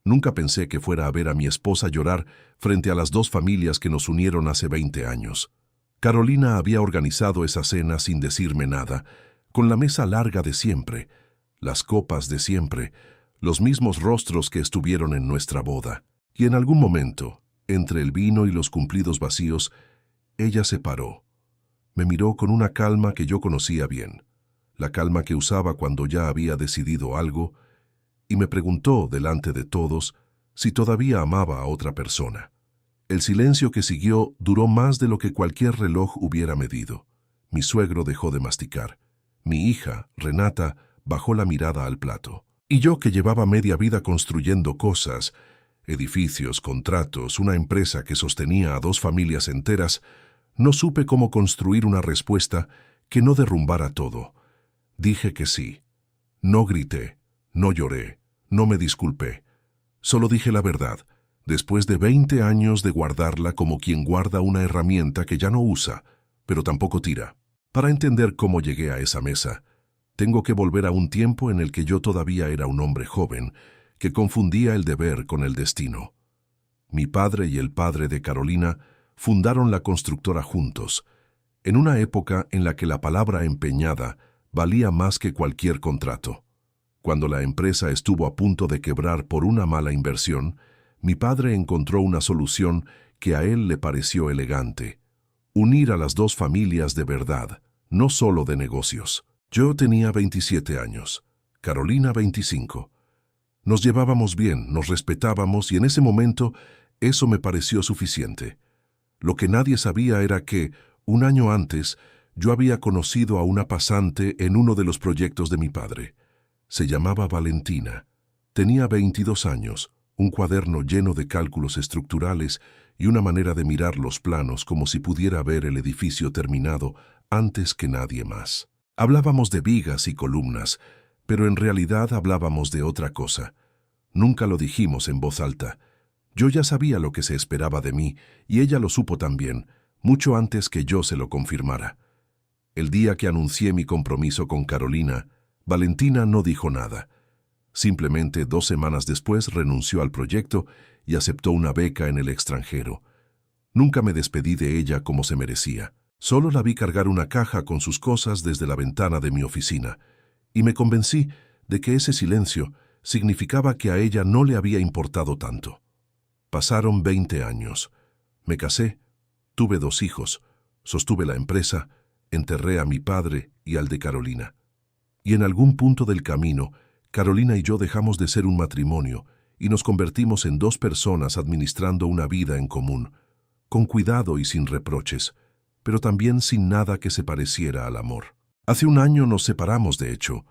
Nunca pensé que fuera a ver a mi esposa llorar frente a las dos familias que nos unieron hace 20 años. Carolina había organizado esa cena sin decirme nada, con la mesa larga de siempre, las copas de siempre, los mismos rostros que estuvieron en nuestra boda. Y en algún momento, entre el vino y los cumplidos vacíos, ella se paró. Me miró con una calma que yo conocía bien, la calma que usaba cuando ya había decidido algo, y me preguntó delante de todos si todavía amaba a otra persona. El silencio que siguió duró más de lo que cualquier reloj hubiera medido. Mi suegro dejó de masticar. Mi hija, Renata, bajó la mirada al plato. Y yo, que llevaba media vida construyendo cosas, edificios, contratos, una empresa que sostenía a dos familias enteras, no supe cómo construir una respuesta que no derrumbara todo. Dije que sí. No grité, no lloré, no me disculpé. Solo dije la verdad, después de 20 años de guardarla como quien guarda una herramienta que ya no usa, pero tampoco tira. Para entender cómo llegué a esa mesa, tengo que volver a un tiempo en el que yo todavía era un hombre joven, que confundía el deber con el destino. Mi padre y el padre de Carolina fundaron la constructora juntos, en una época en la que la palabra empeñada valía más que cualquier contrato. Cuando la empresa estuvo a punto de quebrar por una mala inversión, mi padre encontró una solución que a él le pareció elegante: unir a las dos familias de verdad, no solo de negocios. Yo tenía 27 años, Carolina 25. Nos llevábamos bien, nos respetábamos y en ese momento eso me pareció suficiente. Lo que nadie sabía era que, un año antes, yo había conocido a una pasante en uno de los proyectos de mi padre. Se llamaba Valentina. Tenía 22 años, un cuaderno lleno de cálculos estructurales y una manera de mirar los planos como si pudiera ver el edificio terminado antes que nadie más. Hablábamos de vigas y columnas, pero en realidad hablábamos de otra cosa. Nunca lo dijimos en voz alta. Yo ya sabía lo que se esperaba de mí, y ella lo supo también, mucho antes que yo se lo confirmara. El día que anuncié mi compromiso con Carolina, Valentina no dijo nada. Simplemente 2 semanas después renunció al proyecto y aceptó una beca en el extranjero. Nunca me despedí de ella como se merecía. Solo la vi cargar una caja con sus cosas desde la ventana de mi oficina, y me convencí de que ese silencio significaba que a ella no le había importado tanto. Pasaron 20 años. Me casé, tuve 2 hijos, sostuve la empresa, enterré a mi padre y al de Carolina. Y en algún punto del camino, Carolina y yo dejamos de ser un matrimonio y nos convertimos en 2 personas administrando una vida en común, con cuidado y sin reproches, pero también sin nada que se pareciera al amor. Hace un año nos separamos, de hecho.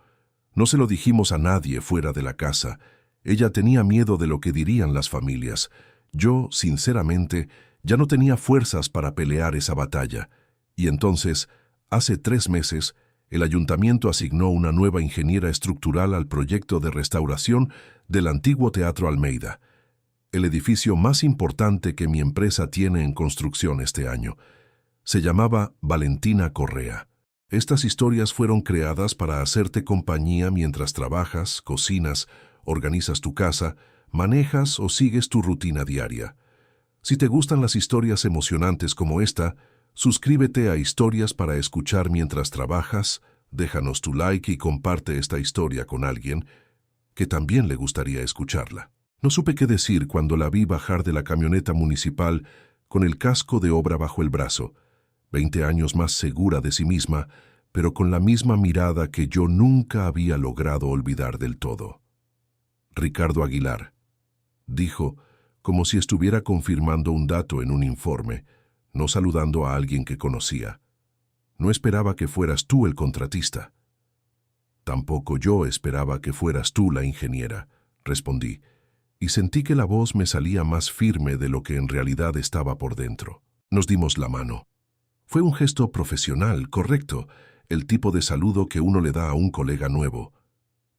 No se lo dijimos a nadie fuera de la casa. Ella tenía miedo de lo que dirían las familias. Yo, sinceramente, ya no tenía fuerzas para pelear esa batalla. Y entonces, hace 3 meses, el ayuntamiento asignó una nueva ingeniera estructural al proyecto de restauración del antiguo Teatro Almeida, el edificio más importante que mi empresa tiene en construcción este año. Se llamaba Valentina Correa. Estas historias fueron creadas para hacerte compañía mientras trabajas, cocinas, organizas tu casa, manejas o sigues tu rutina diaria. Si te gustan las historias emocionantes como esta, suscríbete a Historias para escuchar mientras trabajas, déjanos tu like y comparte esta historia con alguien que también le gustaría escucharla. No supe qué decir cuando la vi bajar de la camioneta municipal con el casco de obra bajo el brazo, 20 años más segura de sí misma, pero con la misma mirada que yo nunca había logrado olvidar del todo. Ricardo Aguilar, dijo, como si estuviera confirmando un dato en un informe, no saludando a alguien que conocía. No esperaba que fueras tú el contratista. Tampoco yo esperaba que fueras tú la ingeniera, respondí, y sentí que la voz me salía más firme de lo que en realidad estaba por dentro. Nos dimos la mano. Fue un gesto profesional, correcto, el tipo de saludo que uno le da a un colega nuevo.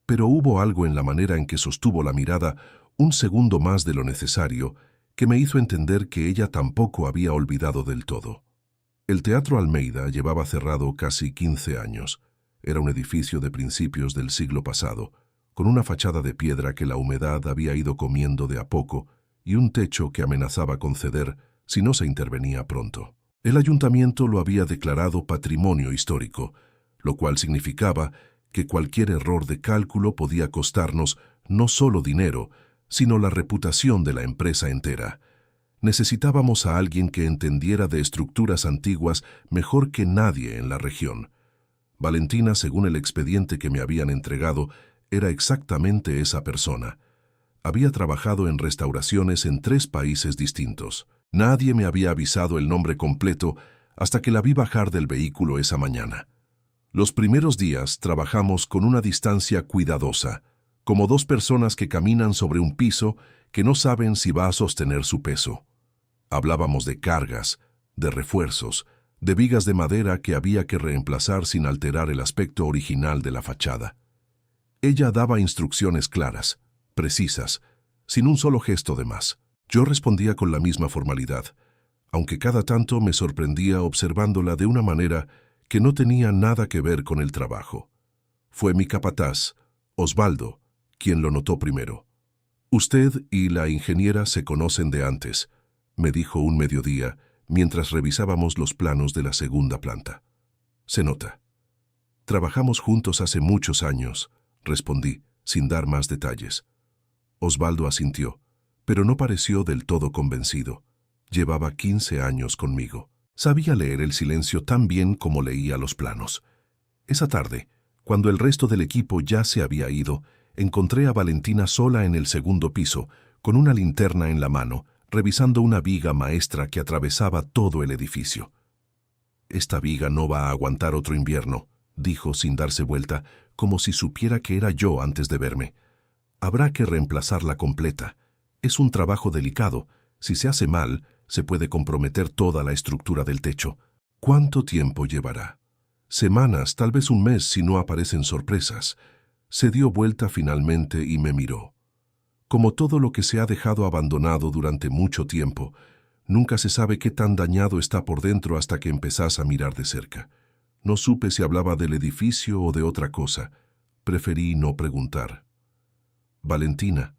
Pero hubo algo en la manera en que sostuvo la mirada un segundo más de lo necesario que me hizo entender que ella tampoco había olvidado del todo. El Teatro Almeida llevaba cerrado casi 15 años. Era un edificio de principios del siglo pasado, con una fachada de piedra que la humedad había ido comiendo de a poco y un techo que amenazaba con ceder si no se intervenía pronto. El ayuntamiento lo había declarado patrimonio histórico, lo cual significaba que cualquier error de cálculo podía costarnos no solo dinero, sino la reputación de la empresa entera. Necesitábamos a alguien que entendiera de estructuras antiguas mejor que nadie en la región. Valentina, según el expediente que me habían entregado, era exactamente esa persona. Había trabajado en restauraciones en 3 países distintos. Nadie me había avisado el nombre completo hasta que la vi bajar del vehículo esa mañana. Los primeros días trabajamos con una distancia cuidadosa, como 2 personas que caminan sobre un piso que no saben si va a sostener su peso. Hablábamos de cargas, de refuerzos, de vigas de madera que había que reemplazar sin alterar el aspecto original de la fachada. Ella daba instrucciones claras, precisas, sin un solo gesto de más. Yo respondía con la misma formalidad, aunque cada tanto me sorprendía observándola de una manera que no tenía nada que ver con el trabajo. Fue mi capataz, Osvaldo, quien lo notó primero. «Usted y la ingeniera se conocen de antes», me dijo un mediodía mientras revisábamos los planos de la segunda planta. «Se nota». «Trabajamos juntos hace muchos años», respondí, sin dar más detalles. Osvaldo asintió, pero no pareció del todo convencido. Llevaba 15 años conmigo. Sabía leer el silencio tan bien como leía los planos. Esa tarde, cuando el resto del equipo ya se había ido, encontré a Valentina sola en el segundo piso, con una linterna en la mano, revisando una viga maestra que atravesaba todo el edificio. «Esta viga no va a aguantar otro invierno», dijo sin darse vuelta, como si supiera que era yo antes de verme. «Habrá que reemplazarla completa. Es un trabajo delicado. Si se hace mal, se puede comprometer toda la estructura del techo. ¿Cuánto tiempo llevará?» «Semanas, tal vez un mes si no aparecen sorpresas». Se dio vuelta finalmente y me miró. Como todo lo que se ha dejado abandonado durante mucho tiempo, nunca se sabe qué tan dañado está por dentro hasta que empezás a mirar de cerca. No supe si hablaba del edificio o de otra cosa. Preferí no preguntar. «Valentina»,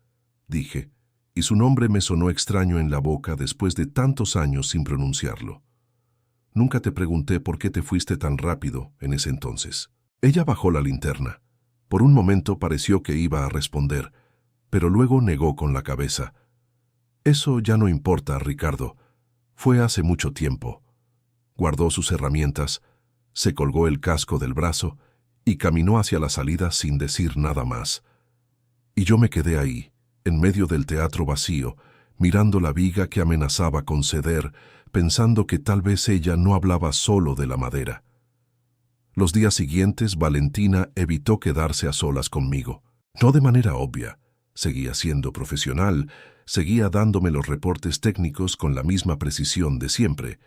dije, y su nombre me sonó extraño en la boca después de tantos años sin pronunciarlo. «Nunca te pregunté por qué te fuiste tan rápido en ese entonces». Ella bajó la linterna. Por un momento pareció que iba a responder, pero luego negó con la cabeza. «Eso ya no importa, Ricardo. Fue hace mucho tiempo». Guardó sus herramientas, se colgó el casco del brazo y caminó hacia la salida sin decir nada más. Y yo me quedé ahí, en medio del teatro vacío, mirando la viga que amenazaba con ceder, pensando que tal vez ella no hablaba solo de la madera. Los días siguientes, Valentina evitó quedarse a solas conmigo. No de manera obvia. Seguía siendo profesional, seguía dándome los reportes técnicos con la misma precisión de siempre,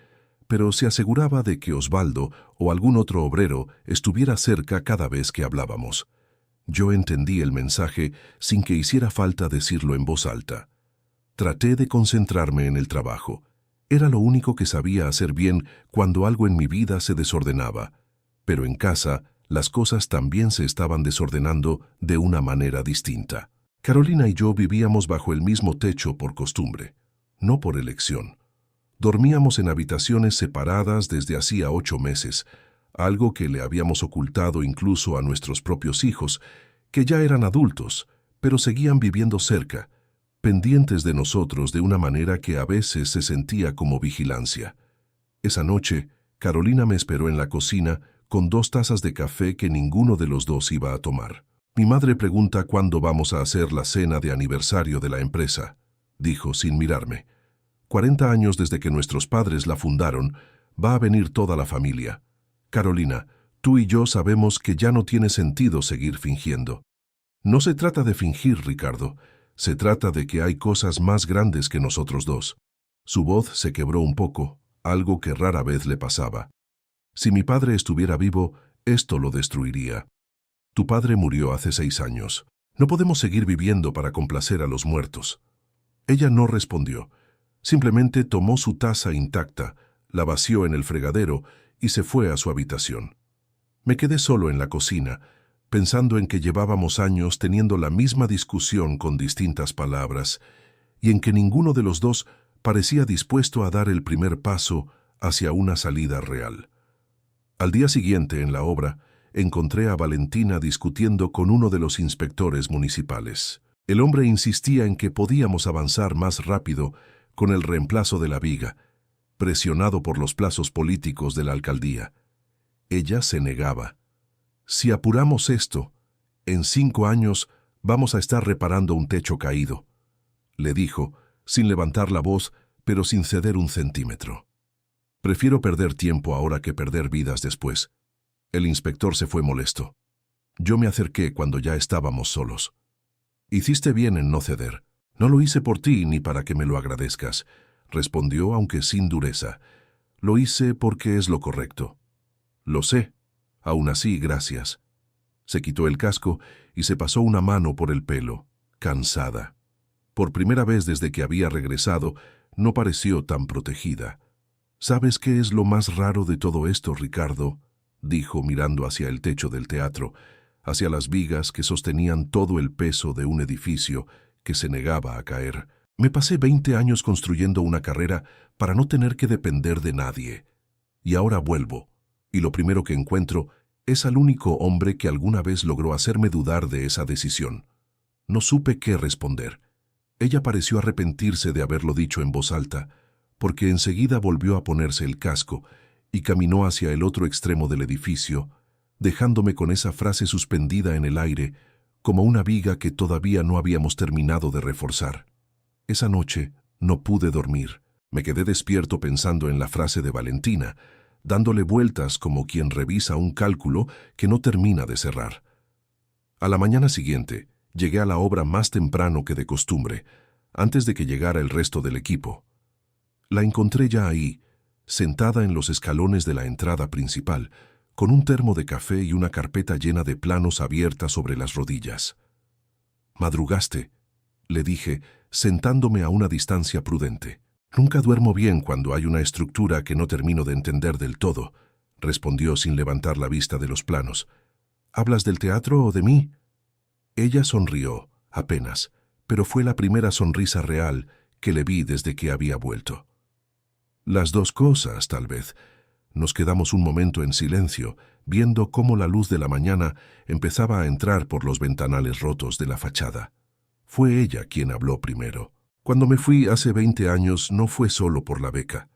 pero se aseguraba de que Osvaldo o algún otro obrero estuviera cerca cada vez que hablábamos. Yo entendí el mensaje sin que hiciera falta decirlo en voz alta. Traté de concentrarme en el trabajo. Era lo único que sabía hacer bien cuando algo en mi vida se desordenaba, pero en casa las cosas también se estaban desordenando de una manera distinta. Carolina y yo vivíamos bajo el mismo techo por costumbre, no por elección. Dormíamos en habitaciones separadas desde hacía 8 meses, algo que le habíamos ocultado incluso a nuestros propios hijos, que ya eran adultos, pero seguían viviendo cerca, pendientes de nosotros de una manera que a veces se sentía como vigilancia. Esa noche, Carolina me esperó en la cocina con 2 tazas de café que ninguno de los dos iba a tomar. «Mi madre pregunta cuándo vamos a hacer la cena de aniversario de la empresa», dijo sin mirarme. 40 años desde que nuestros padres la fundaron, va a venir toda la familia. Carolina, tú y yo sabemos que ya no tiene sentido seguir fingiendo. No se trata de fingir, Ricardo. Se trata de que hay cosas más grandes que nosotros dos. Su voz se quebró un poco, algo que rara vez le pasaba. Si mi padre estuviera vivo, esto lo destruiría. Tu padre murió hace 6 años. No podemos seguir viviendo para complacer a los muertos. Ella no respondió. Simplemente tomó su taza intacta, la vació en el fregadero y se fue a su habitación. Me quedé solo en la cocina, pensando en que llevábamos años teniendo la misma discusión con distintas palabras, y en que ninguno de los dos parecía dispuesto a dar el primer paso hacia una salida real. Al día siguiente, en la obra, encontré a Valentina discutiendo con uno de los inspectores municipales. El hombre insistía en que podíamos avanzar más rápido con el reemplazo de la viga, presionado por los plazos políticos de la alcaldía. Ella se negaba. Si apuramos esto, en 5 años vamos a estar reparando un techo caído, le dijo, sin levantar la voz, pero sin ceder un centímetro. Prefiero perder tiempo ahora que perder vidas después. El inspector se fue molesto. Yo me acerqué cuando ya estábamos solos. Hiciste bien en no ceder. No lo hice por ti ni para que me lo agradezcas, respondió, aunque sin dureza. Lo hice porque es lo correcto. Lo sé. Aún así, gracias. Se quitó el casco y se pasó una mano por el pelo, cansada. Por primera vez desde que había regresado, no pareció tan protegida. ¿Sabes qué es lo más raro de todo esto, Ricardo?, dijo mirando hacia el techo del teatro, hacia las vigas que sostenían todo el peso de un edificio que se negaba a caer. Me pasé 20 años construyendo una carrera para no tener que depender de nadie. Y ahora vuelvo, y lo primero que encuentro es al único hombre que alguna vez logró hacerme dudar de esa decisión. No supe qué responder. Ella pareció arrepentirse de haberlo dicho en voz alta, porque enseguida volvió a ponerse el casco y caminó hacia el otro extremo del edificio, dejándome con esa frase suspendida en el aire, como una viga que todavía no habíamos terminado de reforzar. Esa noche no pude dormir. Me quedé despierto pensando en la frase de Valentina, dándole vueltas como quien revisa un cálculo que no termina de cerrar. A la mañana siguiente, llegué a la obra más temprano que de costumbre, antes de que llegara el resto del equipo. La encontré ya ahí, sentada en los escalones de la entrada principal, con un termo de café y una carpeta llena de planos abierta sobre las rodillas. «Madrugaste», le dije, sentándome a una distancia prudente. «Nunca duermo bien cuando hay una estructura que no termino de entender del todo», respondió sin levantar la vista de los planos. «¿Hablas del teatro o de mí?» Ella sonrió, apenas, pero fue la primera sonrisa real que le vi desde que había vuelto. Las dos cosas, tal vez. Nos quedamos un momento en silencio, viendo cómo la luz de la mañana empezaba a entrar por los ventanales rotos de la fachada. Fue ella quien habló primero. «Cuando me fui hace 20 años no fue solo por la beca»,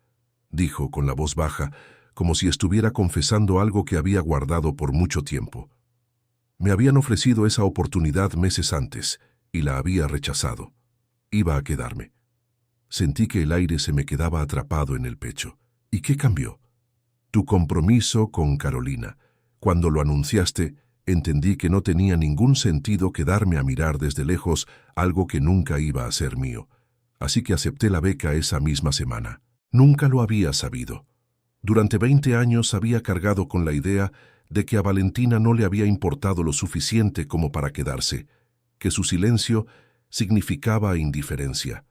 dijo con la voz baja, como si estuviera confesando algo que había guardado por mucho tiempo. Me habían ofrecido esa oportunidad meses antes y la había rechazado. Iba a quedarme. Sentí que el aire se me quedaba atrapado en el pecho. ¿Y qué cambió? Tu compromiso con Carolina. Cuando lo anunciaste, entendí que no tenía ningún sentido quedarme a mirar desde lejos algo que nunca iba a ser mío. Así que acepté la beca esa misma semana. Nunca lo había sabido. Durante 20 años había cargado con la idea de que a Valentina no le había importado lo suficiente como para quedarse, que su silencio significaba indiferencia.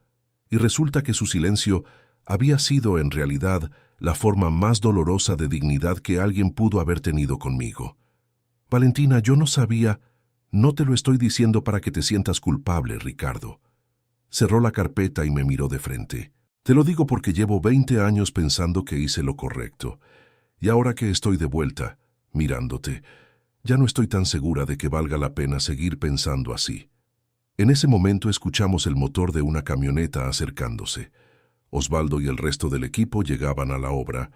Y resulta que su silencio había sido en realidad la forma más dolorosa de dignidad que alguien pudo haber tenido conmigo. Valentina, yo no sabía. No te lo estoy diciendo para que te sientas culpable, Ricardo. Cerró la carpeta y me miró de frente. Te lo digo porque llevo 20 años pensando que hice lo correcto. Y ahora que estoy de vuelta, mirándote, ya no estoy tan segura de que valga la pena seguir pensando así. En ese momento escuchamos el motor de una camioneta acercándose. Osvaldo y el resto del equipo llegaban a la obra.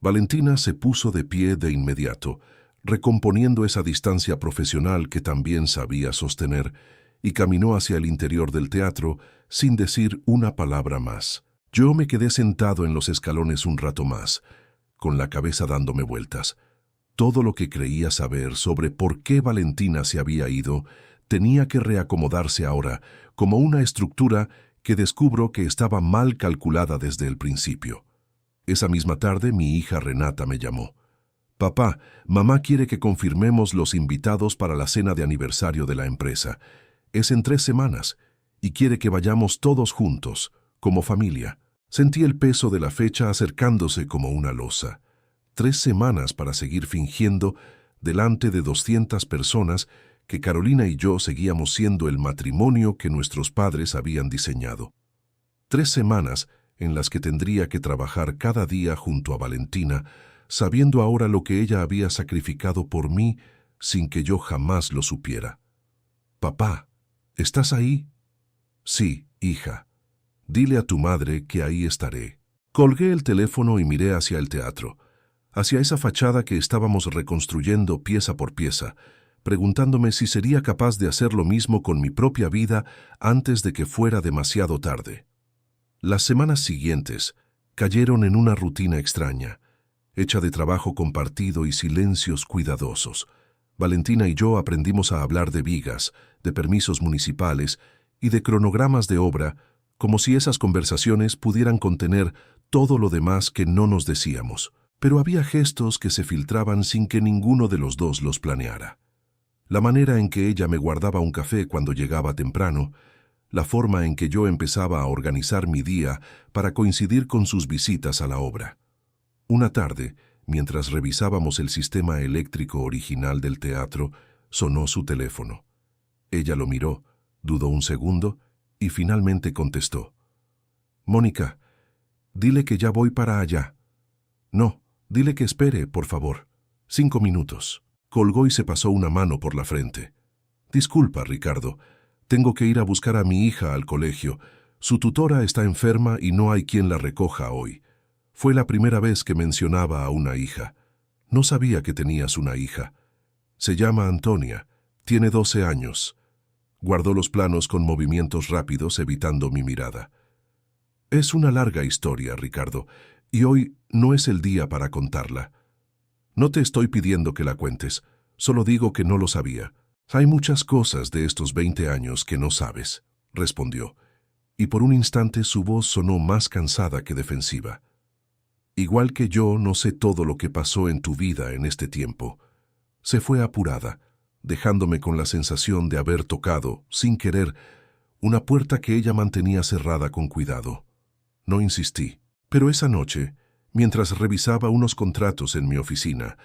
Valentina se puso de pie de inmediato, recomponiendo esa distancia profesional que también sabía sostener, y caminó hacia el interior del teatro sin decir una palabra más. Yo me quedé sentado en los escalones un rato más, con la cabeza dándome vueltas. Todo lo que creía saber sobre por qué Valentina se había ido tenía que reacomodarse ahora como una estructura que descubro que estaba mal calculada desde el principio. Esa misma tarde mi hija Renata me llamó. «Papá, mamá quiere que confirmemos los invitados para la cena de aniversario de la empresa. Es en 3 semanas, y quiere que vayamos todos juntos, como familia». Sentí el peso de la fecha acercándose como una losa. 3 semanas para seguir fingiendo delante de 200 personas, que Carolina y yo seguíamos siendo el matrimonio que nuestros padres habían diseñado. 3 semanas en las que tendría que trabajar cada día junto a Valentina, sabiendo ahora lo que ella había sacrificado por mí sin que yo jamás lo supiera. «Papá, ¿estás ahí?» «Sí, hija. Dile a tu madre que ahí estaré». Colgué el teléfono y miré hacia el teatro, hacia esa fachada que estábamos reconstruyendo pieza por pieza, preguntándome si sería capaz de hacer lo mismo con mi propia vida antes de que fuera demasiado tarde. Las semanas siguientes cayeron en una rutina extraña, hecha de trabajo compartido y silencios cuidadosos. Valentina y yo aprendimos a hablar de vigas, de permisos municipales y de cronogramas de obra, como si esas conversaciones pudieran contener todo lo demás que no nos decíamos. Pero había gestos que se filtraban sin que ninguno de los dos los planeara. La manera en que ella me guardaba un café cuando llegaba temprano, la forma en que yo empezaba a organizar mi día para coincidir con sus visitas a la obra. Una tarde, mientras revisábamos el sistema eléctrico original del teatro, sonó su teléfono. Ella lo miró, dudó un segundo y finalmente contestó. «Mónica, dile que ya voy para allá». «No, dile que espere, por favor. 5 minutos». Colgó y se pasó una mano por la frente. «Disculpa, Ricardo. Tengo que ir a buscar a mi hija al colegio. Su tutora está enferma y no hay quien la recoja hoy». Fue la primera vez que mencionaba a una hija. No sabía que tenías una hija. Se llama Antonia. Tiene 12 años. Guardó los planos con movimientos rápidos, evitando mi mirada. «Es una larga historia, Ricardo, y hoy no es el día para contarla. No te estoy pidiendo que la cuentes, solo digo que no lo sabía. Hay muchas cosas de estos 20 años que no sabes», respondió, y por un instante su voz sonó más cansada que defensiva. «Igual que yo no sé todo lo que pasó en tu vida en este tiempo». Se fue apurada, dejándome con la sensación de haber tocado, sin querer, una puerta que ella mantenía cerrada con cuidado. No insistí, pero esa noche, mientras revisaba unos contratos en mi oficina,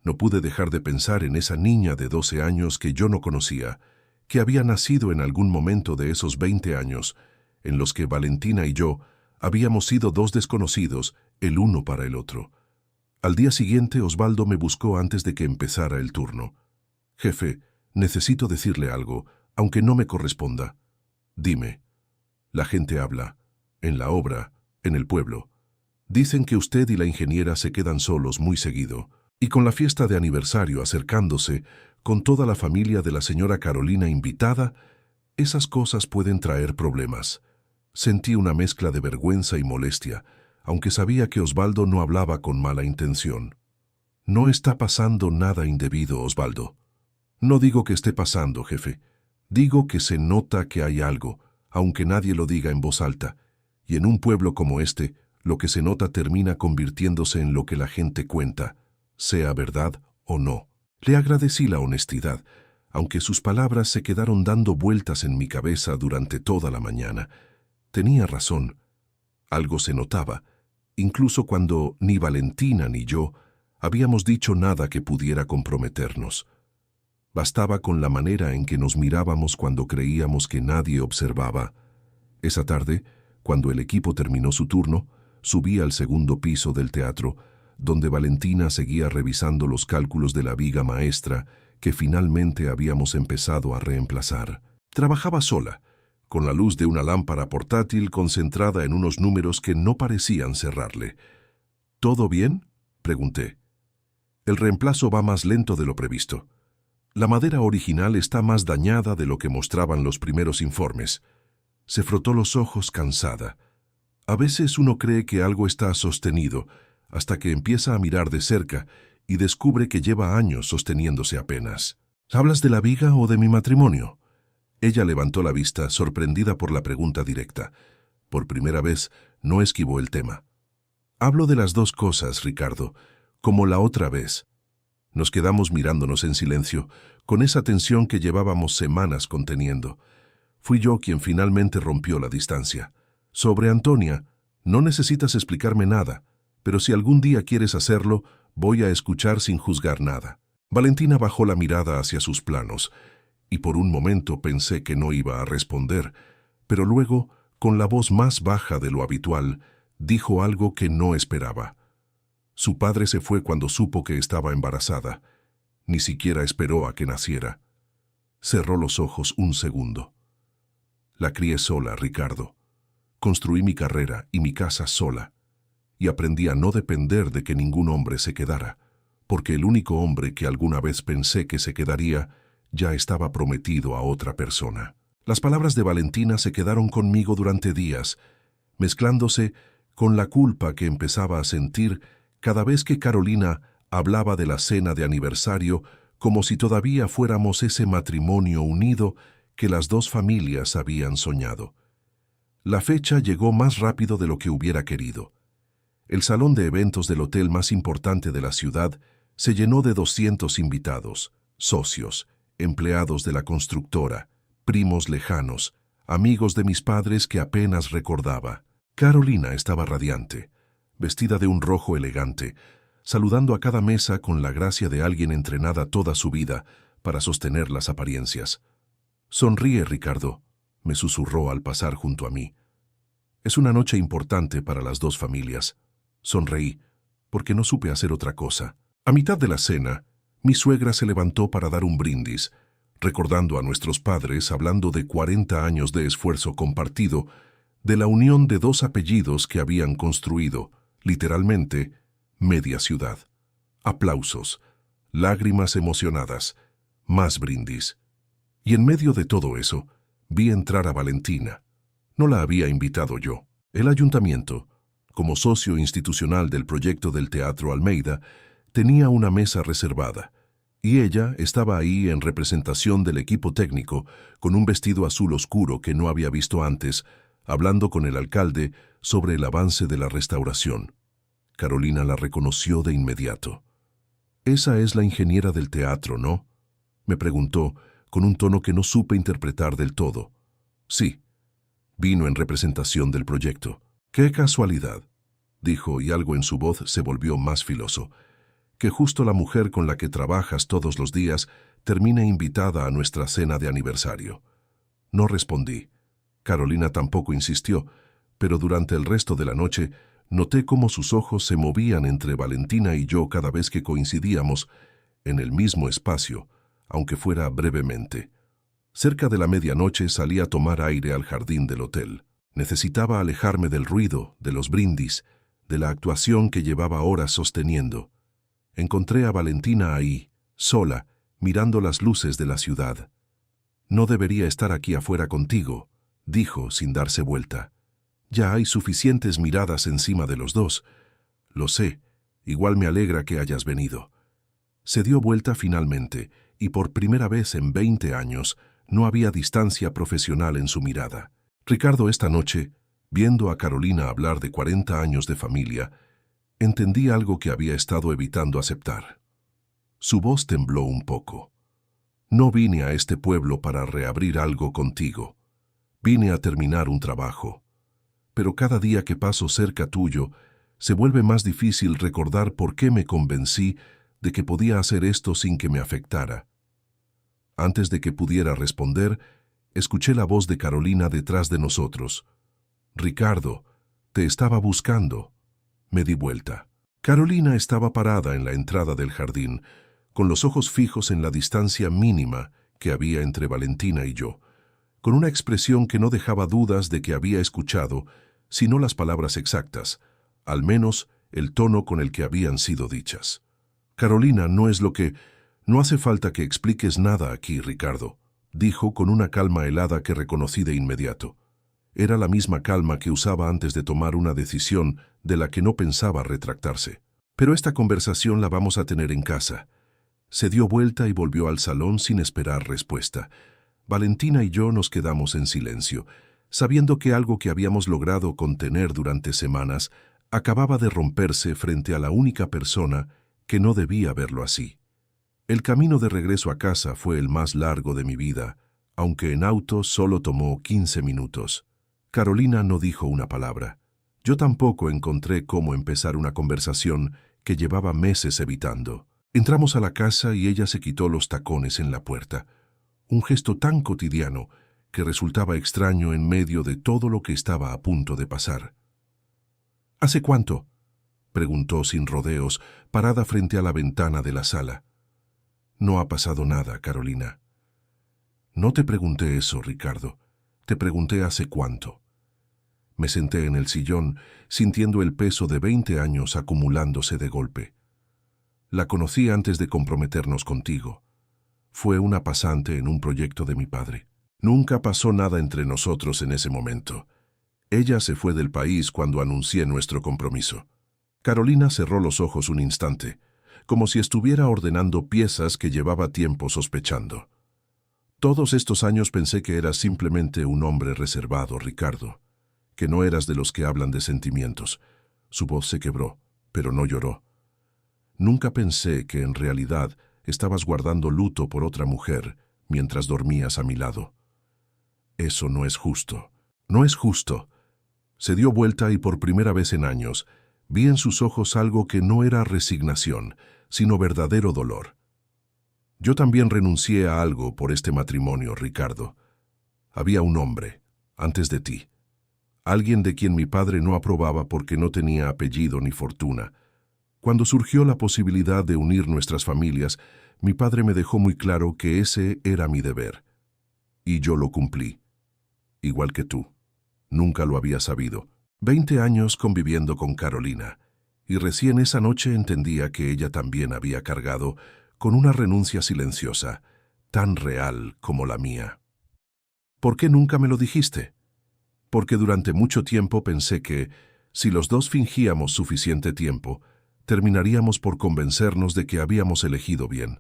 no pude dejar de pensar en esa niña de 12 años que yo no conocía, que había nacido en algún momento de esos 20 años, en los que Valentina y yo habíamos sido 2 desconocidos, el uno para el otro. Al día siguiente, Osvaldo me buscó antes de que empezara el turno. «Jefe, necesito decirle algo, aunque no me corresponda». «Dime». «La gente habla. En la obra, en el pueblo. Dicen que usted y la ingeniera se quedan solos muy seguido, y con la fiesta de aniversario acercándose, con toda la familia de la señora Carolina invitada, esas cosas pueden traer problemas». Sentí una mezcla de vergüenza y molestia, aunque sabía que Osvaldo no hablaba con mala intención. «No está pasando nada indebido, Osvaldo». «No digo que esté pasando, jefe. Digo que se nota que hay algo, aunque nadie lo diga en voz alta, y en un pueblo como este, lo que se nota termina convirtiéndose en lo que la gente cuenta, sea verdad o no». Le agradecí la honestidad, aunque sus palabras se quedaron dando vueltas en mi cabeza durante toda la mañana. Tenía razón. Algo se notaba, incluso cuando ni Valentina ni yo habíamos dicho nada que pudiera comprometernos. Bastaba con la manera en que nos mirábamos cuando creíamos que nadie observaba. Esa tarde, cuando el equipo terminó su turno, subí al segundo piso del teatro, donde Valentina seguía revisando los cálculos de la viga maestra que finalmente habíamos empezado a reemplazar. Trabajaba sola, con la luz de una lámpara portátil concentrada en unos números que no parecían cerrarle. «¿Todo bien?», pregunté. «El reemplazo va más lento de lo previsto. La madera original está más dañada de lo que mostraban los primeros informes». Se frotó los ojos cansada. A veces uno cree que algo está sostenido, hasta que empieza a mirar de cerca y descubre que lleva años sosteniéndose apenas. «¿Hablas de la viga o de mi matrimonio?». Ella levantó la vista, sorprendida por la pregunta directa. Por primera vez, no esquivó el tema. «Hablo de las 2 cosas, Ricardo, como la otra vez». Nos quedamos mirándonos en silencio, con esa tensión que llevábamos semanas conteniendo. Fui yo quien finalmente rompió la distancia. «Sobre Antonia, no necesitas explicarme nada, pero si algún día quieres hacerlo, voy a escuchar sin juzgar nada». Valentina bajó la mirada hacia sus planos, y por un momento pensé que no iba a responder, pero luego, con la voz más baja de lo habitual, dijo algo que no esperaba. Su padre se fue cuando supo que estaba embarazada. Ni siquiera esperó a que naciera. Cerró los ojos un segundo. La crié sola, Ricardo. Construí mi carrera y mi casa sola, y aprendí a no depender de que ningún hombre se quedara, porque el único hombre que alguna vez pensé que se quedaría ya estaba prometido a otra persona. Las palabras de Valentina se quedaron conmigo durante días, mezclándose con la culpa que empezaba a sentir cada vez que Carolina hablaba de la cena de aniversario como si todavía fuéramos ese matrimonio unido que las dos familias habían soñado. La fecha llegó más rápido de lo que hubiera querido. El salón de eventos del hotel más importante de la ciudad se llenó de 200 invitados, socios, empleados de la constructora, primos lejanos, amigos de mis padres que apenas recordaba. Carolina estaba radiante, vestida de un rojo elegante, saludando a cada mesa con la gracia de alguien entrenada toda su vida para sostener las apariencias. «Sonríe, Ricardo», me susurró al pasar junto a mí. «Es una noche importante para las dos familias». Sonreí, porque no supe hacer otra cosa. A mitad de la cena, mi suegra se levantó para dar un brindis, recordando a nuestros padres hablando de 40 años de esfuerzo compartido, de la unión de dos apellidos que habían construido, literalmente, media ciudad. Aplausos, lágrimas emocionadas, más brindis. Y en medio de todo eso, vi entrar a Valentina. No la había invitado yo. El ayuntamiento, como socio institucional del proyecto del Teatro Almeida, tenía una mesa reservada, y ella estaba ahí en representación del equipo técnico, con un vestido azul oscuro que no había visto antes, hablando con el alcalde sobre el avance de la restauración. Carolina la reconoció de inmediato. «Esa es la ingeniera del teatro, ¿no?», me preguntó, con un tono que no supe interpretar del todo. «Sí, vino en representación del proyecto». «Qué casualidad», dijo, y algo en su voz se volvió más filoso, «que justo la mujer con la que trabajas todos los días termine invitada a nuestra cena de aniversario». No respondí. Carolina tampoco insistió, pero durante el resto de la noche noté cómo sus ojos se movían entre Valentina y yo cada vez que coincidíamos en el mismo espacio, aunque fuera brevemente. Cerca de la medianoche salí a tomar aire al jardín del hotel. Necesitaba alejarme del ruido, de los brindis, de la actuación que llevaba horas sosteniendo. Encontré a Valentina ahí, sola, mirando las luces de la ciudad. «No debería estar aquí afuera contigo», dijo sin darse vuelta. «Ya hay suficientes miradas encima de los dos». «Lo sé, igual me alegra que hayas venido». Se dio vuelta finalmente, y por primera vez en 20 años no había distancia profesional en su mirada. Ricardo, esta noche, viendo a Carolina hablar de 40 años de familia, entendí algo que había estado evitando aceptar. Su voz tembló un poco. «No vine a este pueblo para reabrir algo contigo. Vine a terminar un trabajo. Pero cada día que paso cerca tuyo, se vuelve más difícil recordar por qué me convencí de que podía hacer esto sin que me afectara». Antes de que pudiera responder, escuché la voz de Carolina detrás de nosotros. «Ricardo, te estaba buscando». Me di vuelta. Carolina estaba parada en la entrada del jardín, con los ojos fijos en la distancia mínima que había entre Valentina y yo, con una expresión que no dejaba dudas de que había escuchado, si no las palabras exactas, al menos el tono con el que habían sido dichas. «Carolina, no es lo que... No hace falta que expliques nada aquí, Ricardo», dijo con una calma helada que reconocí de inmediato. Era la misma calma que usaba antes de tomar una decisión de la que no pensaba retractarse. «Pero esta conversación la vamos a tener en casa». Se dio vuelta y volvió al salón sin esperar respuesta. Valentina y yo nos quedamos en silencio, sabiendo que algo que habíamos logrado contener durante semanas acababa de romperse frente a la única persona que no debía verlo así. El camino de regreso a casa fue el más largo de mi vida, aunque en auto solo tomó 15 minutos. Carolina no dijo una palabra. Yo tampoco encontré cómo empezar una conversación que llevaba meses evitando. Entramos a la casa y ella se quitó los tacones en la puerta, un gesto tan cotidiano que resultaba extraño en medio de todo lo que estaba a punto de pasar. ¿Hace cuánto?, preguntó sin rodeos, parada frente a la ventana de la sala. No ha pasado nada, Carolina. No te pregunté eso, Ricardo. Te pregunté hace cuánto. Me senté en el sillón, sintiendo el peso de 20 años acumulándose de golpe. La conocí antes de comprometernos contigo. Fue una pasante en un proyecto de mi padre. Nunca pasó nada entre nosotros en ese momento. Ella se fue del país cuando anuncié nuestro compromiso. Carolina cerró los ojos un instante, como si estuviera ordenando piezas que llevaba tiempo sospechando. Todos estos años pensé que eras simplemente un hombre reservado, Ricardo, que no eras de los que hablan de sentimientos. Su voz se quebró, pero no lloró. Nunca pensé que en realidad estabas guardando luto por otra mujer mientras dormías a mi lado. Eso no es justo. No es justo. Se dio vuelta y por primera vez en años vi en sus ojos algo que no era resignación, sino verdadero dolor. Yo también renuncié a algo por este matrimonio, Ricardo. Había un hombre, antes de ti. Alguien de quien mi padre no aprobaba porque no tenía apellido ni fortuna. Cuando surgió la posibilidad de unir nuestras familias, mi padre me dejó muy claro que ese era mi deber. Y yo lo cumplí. Igual que tú. Nunca lo había sabido. 20 años conviviendo con Carolina, y recién esa noche entendía que ella también había cargado con una renuncia silenciosa, tan real como la mía. ¿Por qué nunca me lo dijiste? Porque durante mucho tiempo pensé que, si los dos fingíamos suficiente tiempo, terminaríamos por convencernos de que habíamos elegido bien.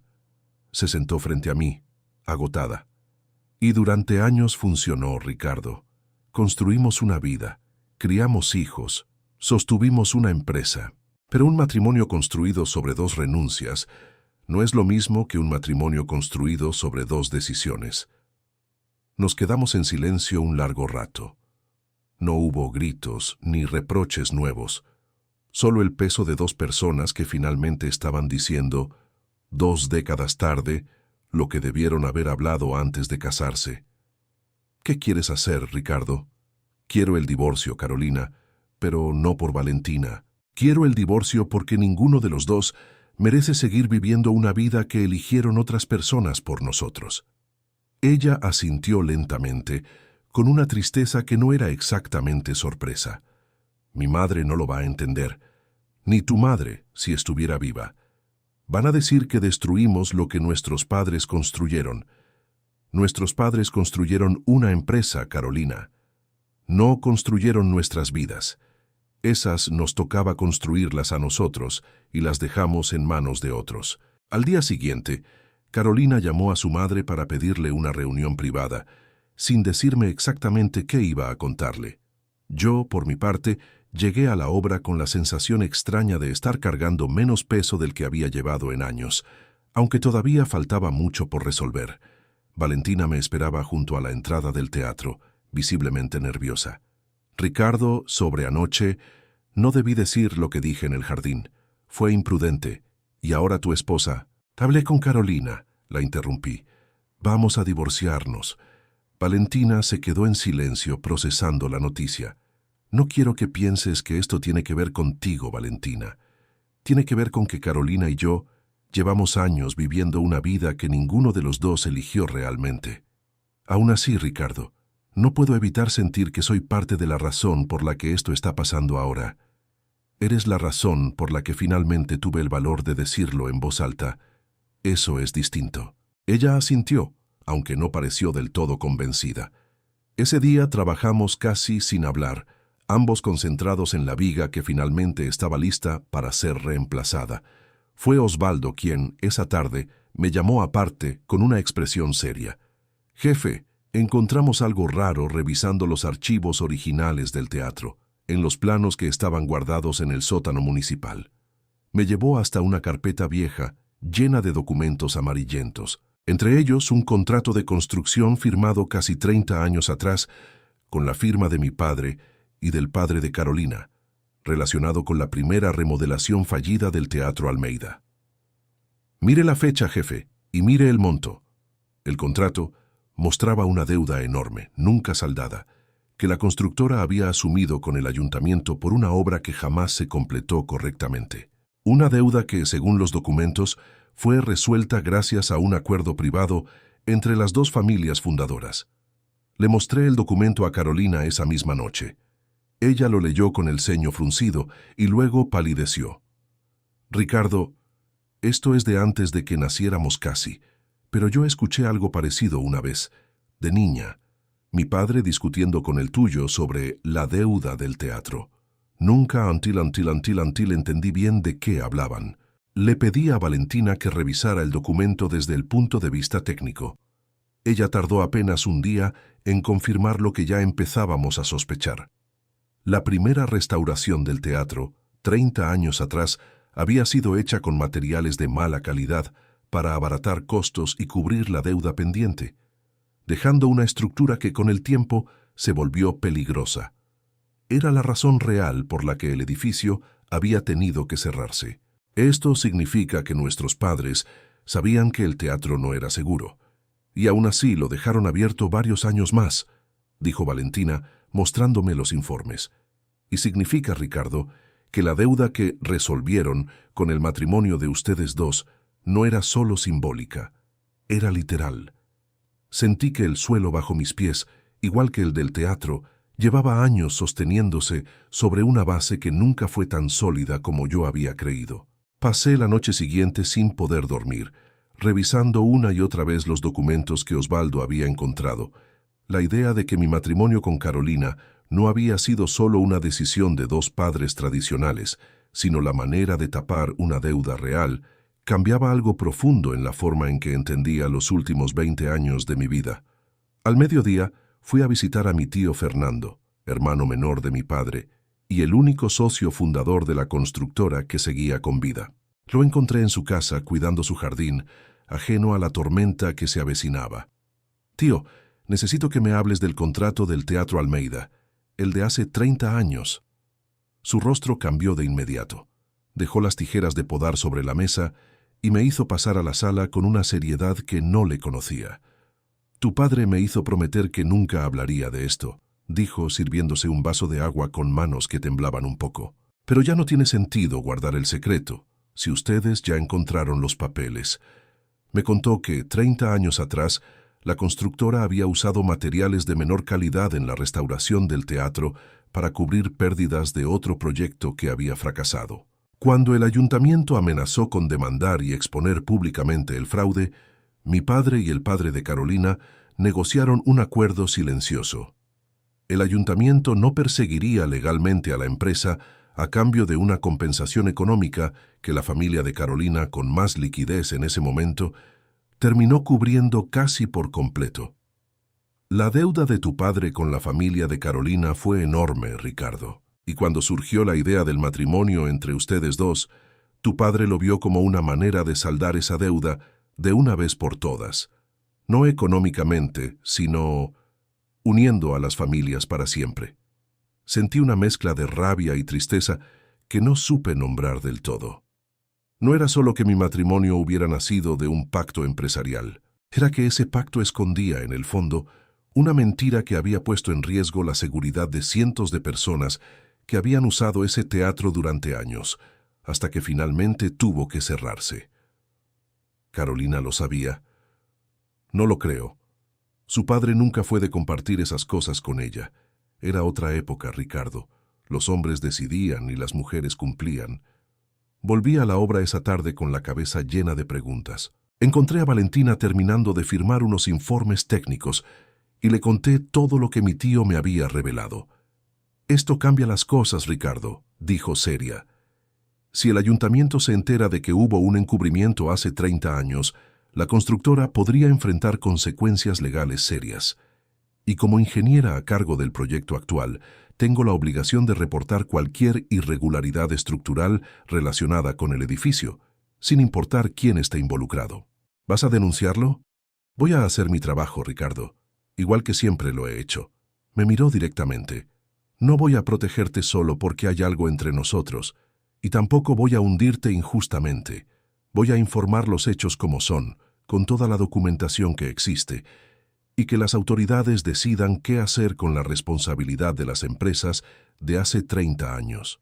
Se sentó frente a mí, agotada. Y durante años funcionó, Ricardo. Construimos una vida, criamos hijos, sostuvimos una empresa. Pero un matrimonio construido sobre 2 renuncias no es lo mismo que un matrimonio construido sobre 2 decisiones. Nos quedamos en silencio un largo rato. No hubo gritos ni reproches nuevos, solo el peso de 2 personas que finalmente estaban diciendo, 2 décadas tarde, lo que debieron haber hablado antes de casarse. ¿Qué quieres hacer, Ricardo? Quiero el divorcio, Carolina, pero no por Valentina. Quiero el divorcio porque ninguno de los dos merece seguir viviendo una vida que eligieron otras personas por nosotros. Ella asintió lentamente, con una tristeza que no era exactamente sorpresa. Mi madre no lo va a entender, ni tu madre, si estuviera viva. Van a decir que destruimos lo que nuestros padres construyeron. Nuestros padres construyeron una empresa, Carolina. No construyeron nuestras vidas. Esas nos tocaba construirlas a nosotros y las dejamos en manos de otros. Al día siguiente, Carolina llamó a su madre para pedirle una reunión privada, sin decirme exactamente qué iba a contarle. Yo, por mi parte, llegué a la obra con la sensación extraña de estar cargando menos peso del que había llevado en años, aunque todavía faltaba mucho por resolver. Valentina me esperaba junto a la entrada del teatro, visiblemente nerviosa. Ricardo, sobre anoche, no debí decir lo que dije en el jardín. Fue imprudente. Y ahora tu esposa. Hablé con Carolina, la interrumpí. Vamos a divorciarnos. Valentina se quedó en silencio procesando la noticia. No quiero que pienses que esto tiene que ver contigo, Valentina. Tiene que ver con que Carolina y yo llevamos años viviendo una vida que ninguno de los dos eligió realmente. Aún así, Ricardo, no puedo evitar sentir que soy parte de la razón por la que esto está pasando ahora. Eres la razón por la que finalmente tuve el valor de decirlo en voz alta. Eso es distinto. Ella asintió, aunque no pareció del todo convencida. Ese día trabajamos casi sin hablar, ambos concentrados en la viga que finalmente estaba lista para ser reemplazada. Fue Osvaldo quien, esa tarde, me llamó aparte con una expresión seria. «Jefe, encontramos algo raro revisando los archivos originales del teatro, en los planos que estaban guardados en el sótano municipal». Me llevó hasta una carpeta vieja, llena de documentos amarillentos, entre ellos un contrato de construcción firmado casi 30 años atrás, con la firma de mi padre y del padre de Carolina, relacionado con la primera remodelación fallida del Teatro Almeida. Mire la fecha, jefe, y mire el monto. El contrato mostraba una deuda enorme, nunca saldada, que la constructora había asumido con el ayuntamiento por una obra que jamás se completó correctamente. Una deuda que, según los documentos, fue resuelta gracias a un acuerdo privado entre las dos familias fundadoras. Le mostré el documento a Carolina esa misma noche. Ella lo leyó con el ceño fruncido y luego palideció. Ricardo, esto es de antes de que naciéramos casi, pero yo escuché algo parecido una vez, de niña, mi padre discutiendo con el tuyo sobre la deuda del teatro. Nunca until entendí bien de qué hablaban. Le pedí a Valentina que revisara el documento desde el punto de vista técnico. Ella tardó apenas un día en confirmar lo que ya empezábamos a sospechar. La primera restauración del teatro, 30 años atrás, había sido hecha con materiales de mala calidad para abaratar costos y cubrir la deuda pendiente, dejando una estructura que con el tiempo se volvió peligrosa. Era la razón real por la que el edificio había tenido que cerrarse. Esto significa que nuestros padres sabían que el teatro no era seguro, y aún así lo dejaron abierto varios años más, dijo Valentina, mostrándome los informes. Y significa, Ricardo, que la deuda que resolvieron con el matrimonio de ustedes dos no era solo simbólica, era literal. Sentí que el suelo bajo mis pies, igual que el del teatro, llevaba años sosteniéndose sobre una base que nunca fue tan sólida como yo había creído. Pasé la noche siguiente sin poder dormir, revisando una y otra vez los documentos que Osvaldo había encontrado. La idea de que mi matrimonio con Carolina no había sido solo una decisión de dos padres tradicionales, sino la manera de tapar una deuda real, cambiaba algo profundo en la forma en que entendía los últimos 20 años de mi vida. Al mediodía fui a visitar a mi tío Fernando, hermano menor de mi padre, y el único socio fundador de la constructora que seguía con vida. Lo encontré en su casa cuidando su jardín, ajeno a la tormenta que se avecinaba. «Tío, necesito que me hables del contrato del Teatro Almeida, el de hace 30 años». Su rostro cambió de inmediato. Dejó las tijeras de podar sobre la mesa y me hizo pasar a la sala con una seriedad que no le conocía. «Tu padre me hizo prometer que nunca hablaría de esto», dijo, sirviéndose un vaso de agua con manos que temblaban un poco. «Pero ya no tiene sentido guardar el secreto, si ustedes ya encontraron los papeles». Me contó que 30 años atrás la constructora había usado materiales de menor calidad en la restauración del teatro para cubrir pérdidas de otro proyecto que había fracasado. Cuando el ayuntamiento amenazó con demandar y exponer públicamente el fraude, mi padre y el padre de Carolina negociaron un acuerdo silencioso. El ayuntamiento no perseguiría legalmente a la empresa a cambio de una compensación económica que la familia de Carolina, con más liquidez en ese momento, terminó cubriendo casi por completo. La deuda de tu padre con la familia de Carolina fue enorme, Ricardo, y cuando surgió la idea del matrimonio entre ustedes dos, tu padre lo vio como una manera de saldar esa deuda de una vez por todas, no económicamente, sino uniendo a las familias para siempre. Sentí una mezcla de rabia y tristeza que no supe nombrar del todo. No era solo que mi matrimonio hubiera nacido de un pacto empresarial, era que ese pacto escondía, en el fondo, una mentira que había puesto en riesgo la seguridad de cientos de personas que habían usado ese teatro durante años, hasta que finalmente tuvo que cerrarse. Carolina lo sabía. No lo creo. Su padre nunca fue de compartir esas cosas con ella. Era otra época, Ricardo. Los hombres decidían y las mujeres cumplían. Volví a la obra esa tarde con la cabeza llena de preguntas. Encontré a Valentina terminando de firmar unos informes técnicos y le conté todo lo que mi tío me había revelado. «Esto cambia las cosas, Ricardo», dijo seria. «Si el ayuntamiento se entera de que hubo un encubrimiento hace 30 años, la constructora podría enfrentar consecuencias legales serias. Y como ingeniera a cargo del proyecto actual, tengo la obligación de reportar cualquier irregularidad estructural relacionada con el edificio, sin importar quién esté involucrado. ¿Vas a denunciarlo? Voy a hacer mi trabajo, Ricardo, igual que siempre lo he hecho». Me miró directamente. «No voy a protegerte solo porque hay algo entre nosotros, y tampoco voy a hundirte injustamente. Voy a informar los hechos como son, con toda la documentación que existe, y que las autoridades decidan qué hacer con la responsabilidad de las empresas de hace 30 años.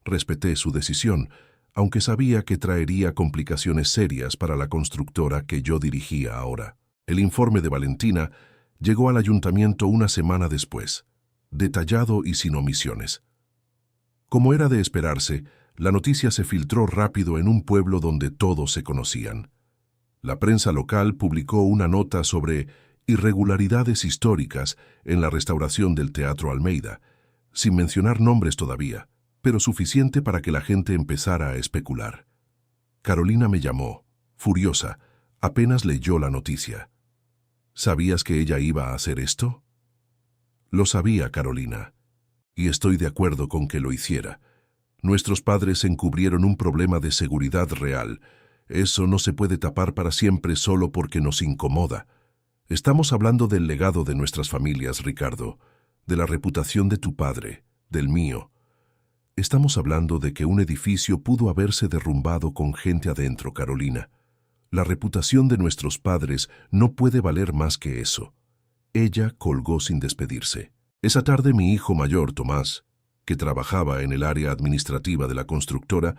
Respeté su decisión, aunque sabía que traería complicaciones serias para la constructora que yo dirigía ahora. El informe de Valentina llegó al ayuntamiento una semana después, detallado y sin omisiones. Como era de esperarse, la noticia se filtró rápido en un pueblo donde todos se conocían. La prensa local publicó una nota sobre irregularidades históricas en la restauración del Teatro Almeida, sin mencionar nombres todavía, pero suficiente para que la gente empezara a especular. Carolina me llamó, furiosa, apenas leyó la noticia. ¿Sabías que ella iba a hacer esto? Lo sabía, Carolina, y estoy de acuerdo con que lo hiciera. Nuestros padres encubrieron un problema de seguridad real. Eso no se puede tapar para siempre solo porque nos incomoda. Estamos hablando del legado de nuestras familias, Ricardo, de la reputación de tu padre, del mío. Estamos hablando de que un edificio pudo haberse derrumbado con gente adentro, Carolina. La reputación de nuestros padres no puede valer más que eso. Ella colgó sin despedirse. Esa tarde mi hijo mayor, Tomás, que trabajaba en el área administrativa de la constructora,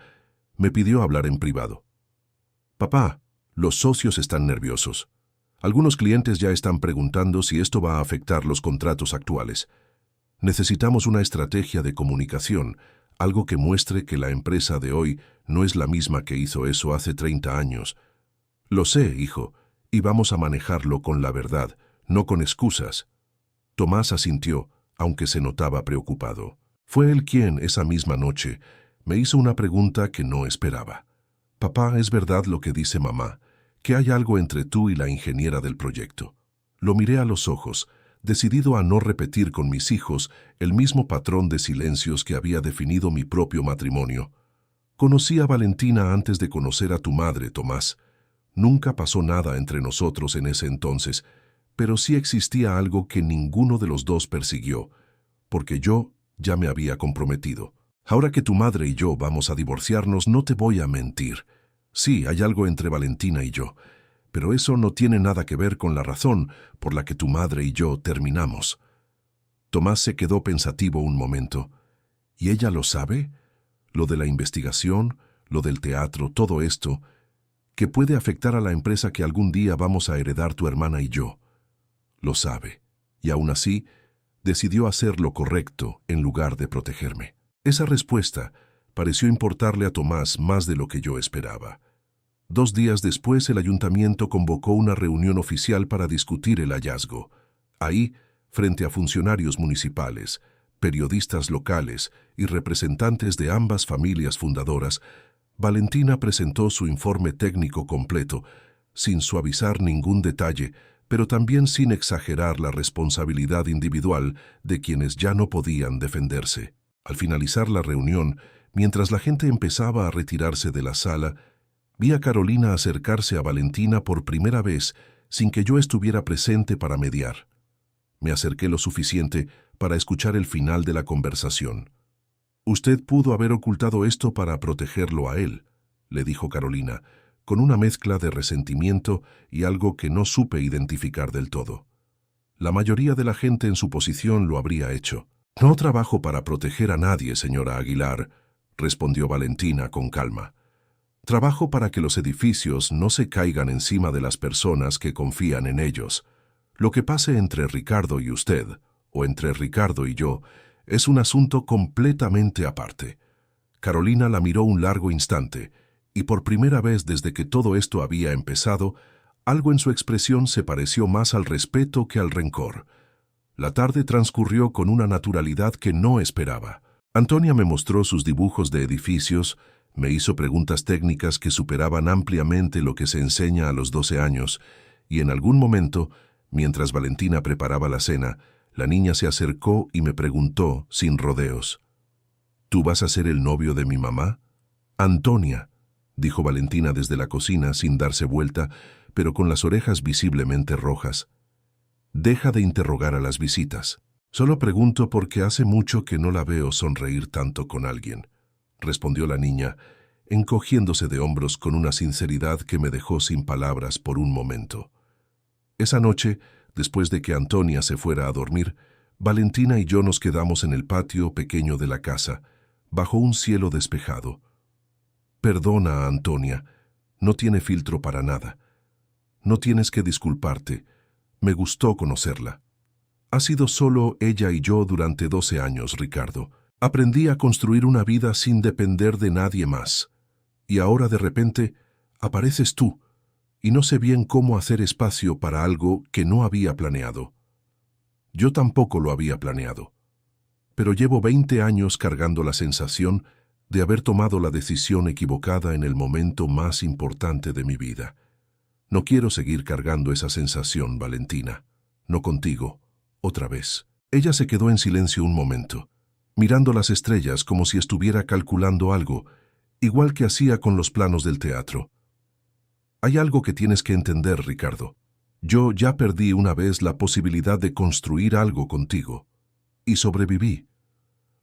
me pidió hablar en privado. Papá, los socios están nerviosos. Algunos clientes ya están preguntando si esto va a afectar los contratos actuales. Necesitamos una estrategia de comunicación, algo que muestre que la empresa de hoy no es la misma que hizo eso hace 30 años. Lo sé, hijo, y vamos a manejarlo con la verdad, no con excusas. Tomás asintió, aunque se notaba preocupado. Fue él quien, esa misma noche, me hizo una pregunta que no esperaba. Papá, ¿es verdad lo que dice mamá, que hay algo entre tú y la ingeniera del proyecto? Lo miré a los ojos, decidido a no repetir con mis hijos el mismo patrón de silencios que había definido mi propio matrimonio. Conocí a Valentina antes de conocer a tu madre, Tomás. Nunca pasó nada entre nosotros en ese entonces, pero sí existía algo que ninguno de los dos persiguió, porque yo ya me había comprometido. Ahora que tu madre y yo vamos a divorciarnos, no te voy a mentir. Sí, hay algo entre Valentina y yo, pero eso no tiene nada que ver con la razón por la que tu madre y yo terminamos. Tomás se quedó pensativo un momento. ¿Y ella lo sabe? Lo de la investigación, lo del teatro, todo esto, que puede afectar a la empresa que algún día vamos a heredar tu hermana y yo. Lo sabe, y aún así, decidió hacer lo correcto en lugar de protegerme. Esa respuesta pareció importarle a Tomás más de lo que yo esperaba. 2 días después, el ayuntamiento convocó una reunión oficial para discutir el hallazgo. Ahí, frente a funcionarios municipales, periodistas locales y representantes de ambas familias fundadoras, Valentina presentó su informe técnico completo, sin suavizar ningún detalle, pero también sin exagerar la responsabilidad individual de quienes ya no podían defenderse. Al finalizar la reunión, mientras la gente empezaba a retirarse de la sala, vi a Carolina acercarse a Valentina por primera vez sin que yo estuviera presente para mediar. Me acerqué lo suficiente para escuchar el final de la conversación. «Usted pudo haber ocultado esto para protegerlo a él», le dijo Carolina, con una mezcla de resentimiento y algo que no supe identificar del todo. La mayoría de la gente en su posición lo habría hecho. «No trabajo para proteger a nadie, señora Aguilar», respondió Valentina con calma. «Trabajo para que los edificios no se caigan encima de las personas que confían en ellos. Lo que pase entre Ricardo y usted, o entre Ricardo y yo, es un asunto completamente aparte». Carolina la miró un largo instante, y por primera vez desde que todo esto había empezado, algo en su expresión se pareció más al respeto que al rencor. La tarde transcurrió con una naturalidad que no esperaba. Antonia me mostró sus dibujos de edificios, me hizo preguntas técnicas que superaban ampliamente lo que se enseña a los 12 años, y en algún momento, mientras Valentina preparaba la cena, la niña se acercó y me preguntó, sin rodeos: «¿Tú vas a ser el novio de mi mamá?» «Antonia», dijo Valentina desde la cocina sin darse vuelta, pero con las orejas visiblemente rojas. «Deja de interrogar a las visitas. Solo pregunto porque hace mucho que no la veo sonreír tanto con alguien», respondió la niña, encogiéndose de hombros con una sinceridad que me dejó sin palabras por un momento. Esa noche, después de que Antonia se fuera a dormir, Valentina y yo nos quedamos en el patio pequeño de la casa, bajo un cielo despejado. Perdona a Antonia, no tiene filtro para nada. No tienes que disculparte, me gustó conocerla. Ha sido solo ella y yo durante 12 años, Ricardo. Aprendí a construir una vida sin depender de nadie más. Y ahora de repente apareces tú, y no sé bien cómo hacer espacio para algo que no había planeado. Yo tampoco lo había planeado. Pero llevo 20 años cargando la sensación de haber tomado la decisión equivocada en el momento más importante de mi vida. No quiero seguir cargando esa sensación, Valentina. No contigo. Otra vez. Ella se quedó en silencio un momento, mirando las estrellas como si estuviera calculando algo, igual que hacía con los planos del teatro. Hay algo que tienes que entender, Ricardo. Yo ya perdí una vez la posibilidad de construir algo contigo. Y sobreviví.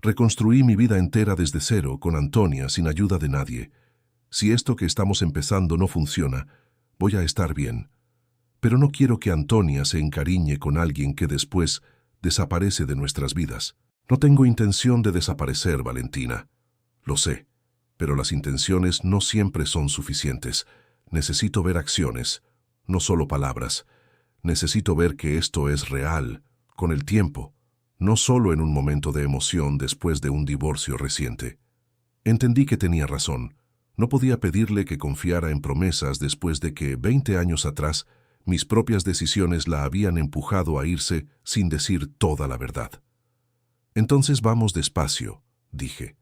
Reconstruí mi vida entera desde cero, con Antonia, sin ayuda de nadie. Si esto que estamos empezando no funciona, voy a estar bien. Pero no quiero que Antonia se encariñe con alguien que después desaparece de nuestras vidas. No tengo intención de desaparecer, Valentina. Lo sé, pero las intenciones no siempre son suficientes. Necesito ver acciones, no solo palabras. Necesito ver que esto es real, con el tiempo, no solo en un momento de emoción después de un divorcio reciente. Entendí que tenía razón. No podía pedirle que confiara en promesas después de que, 20 años atrás, mis propias decisiones la habían empujado a irse sin decir toda la verdad. Entonces vamos despacio, dije,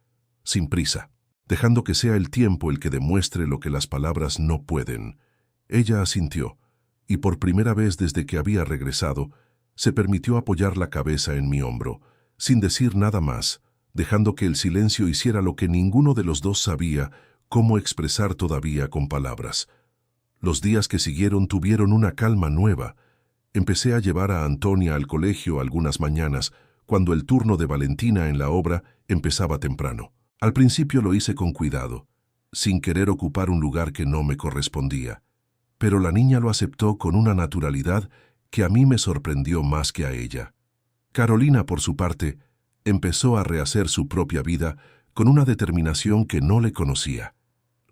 sin prisa, dejando que sea el tiempo el que demuestre lo que las palabras no pueden. Ella asintió, y por primera vez desde que había regresado, se permitió apoyar la cabeza en mi hombro, sin decir nada más, dejando que el silencio hiciera lo que ninguno de los dos sabía cómo expresar todavía con palabras. Los días que siguieron tuvieron una calma nueva. Empecé a llevar a Antonia al colegio algunas mañanas, cuando el turno de Valentina en la obra empezaba temprano. Al principio lo hice con cuidado, sin querer ocupar un lugar que no me correspondía. Pero la niña lo aceptó con una naturalidad que a mí me sorprendió más que a ella. Carolina, por su parte, empezó a rehacer su propia vida con una determinación que no le conocía.